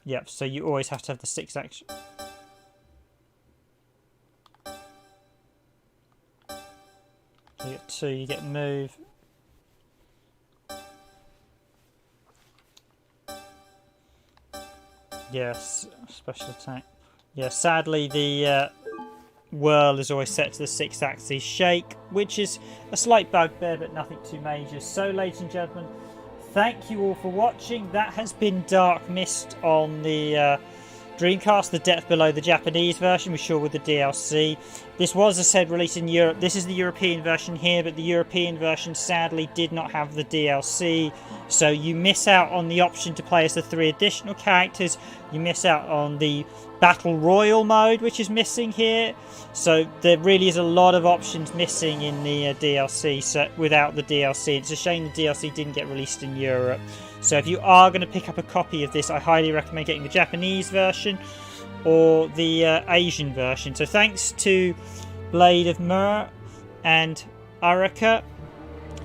Yep, so you always have to have the 6 action. So you get 2, you get move. Yes, special attack. Yeah, sadly the whirl is always set to the 6-axis shake, which is a slight bugbear, but nothing too major. So, ladies and gentlemen, thank you all for watching. That has been Dark Mist on the Dreamcast, The Depth Below, the Japanese version, we're sure with the DLC. This was, as I said, released in Europe. This is the European version here, but the European version sadly did not have the DLC. So you miss out on the option to play as the 3 additional characters. You miss out on the Battle Royal mode, which is missing here. So there really is a lot of options missing in the DLC so without the DLC. It's a shame the DLC didn't get released in Europe. So if you are going to pick up a copy of this, I highly recommend getting the Japanese version or the Asian version. So thanks to Blade of Mur and Araka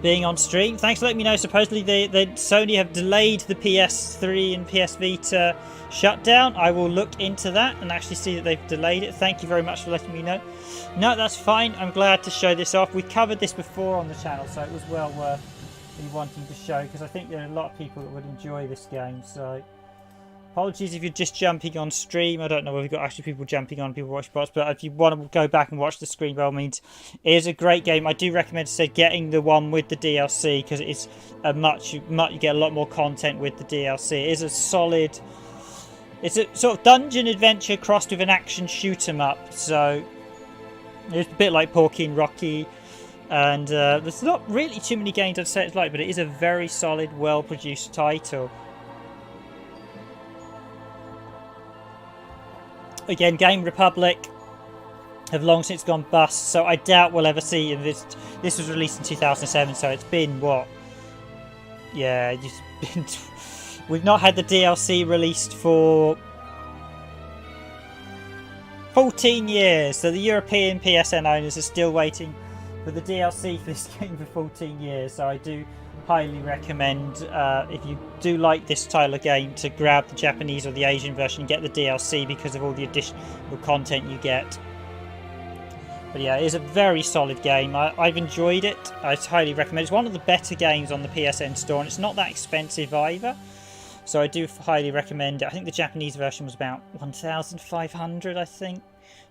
being on stream. Thanks for letting me know. Supposedly Sony have delayed the PS3 and PS Vita shutdown. I will look into that and actually see that they've delayed it. Thank you very much for letting me know. No, that's fine. I'm glad to show this off. We covered this before on the channel, so it was well worth me wanting to show, because I think there are a lot of people that would enjoy this game. So apologies if you're just jumping on stream. I don't know whether we've got actually people jumping on, people watch bots, but if you want to go back and watch the screen, by all means, it is a great game. I do recommend, say, getting the one with the DLC, because it's a you get a lot more content with the DLC. It is a solid It's a sort of dungeon adventure crossed with an action shoot 'em up. So it's a bit like Porky and Rocky. And there's not really too many games I'd say it's like, but it is a very solid, well-produced title. Again, Game Republic have long since gone bust, so I doubt we'll ever see this. This was released in 2007, so it's been what? Yeah, it's been. We've not had the DLC released for 14 years, so the European PSN owners are still waiting for the DLC for this game for 14 years. So I do highly recommend, if you do like this style of game, to grab the Japanese or the Asian version and get the DLC because of all the additional content you get. But yeah, it is a very solid game. I've enjoyed it. I highly recommend it. It's one of the better games on the PSN store, and it's not that expensive either. So I do highly recommend it. I think the Japanese version was about 1,500, I think,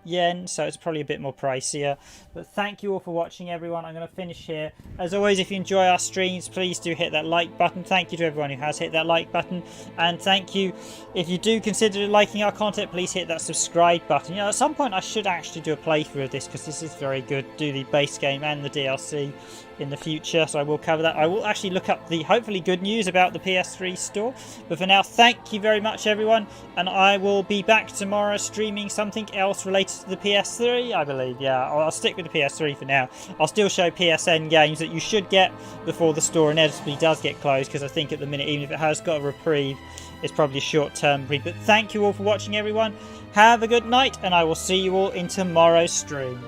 yen. So it's probably a bit more pricier. But thank you all for watching, everyone. I'm going to finish here. As always, if you enjoy our streams, please do hit that like button. Thank you to everyone who has hit that like button. And thank you, if you do consider liking our content, please hit that subscribe button. You know, at some point I should actually do a playthrough of this because this is very good. Do the base game and the DLC in the future, so I will cover that. I will actually look up the hopefully good news about the PS3 store. But for now, thank you very much, everyone, and I will be back tomorrow streaming something else related to the PS3, I believe. Yeah, I'll stick with the PS3 for now. I'll still show PSN games that you should get before the store inevitably does get closed, because I think at the minute, even if it has got a reprieve, it's probably a short-term reprieve. But thank you all for watching, everyone. Have a good night, and I will see you all in tomorrow's stream.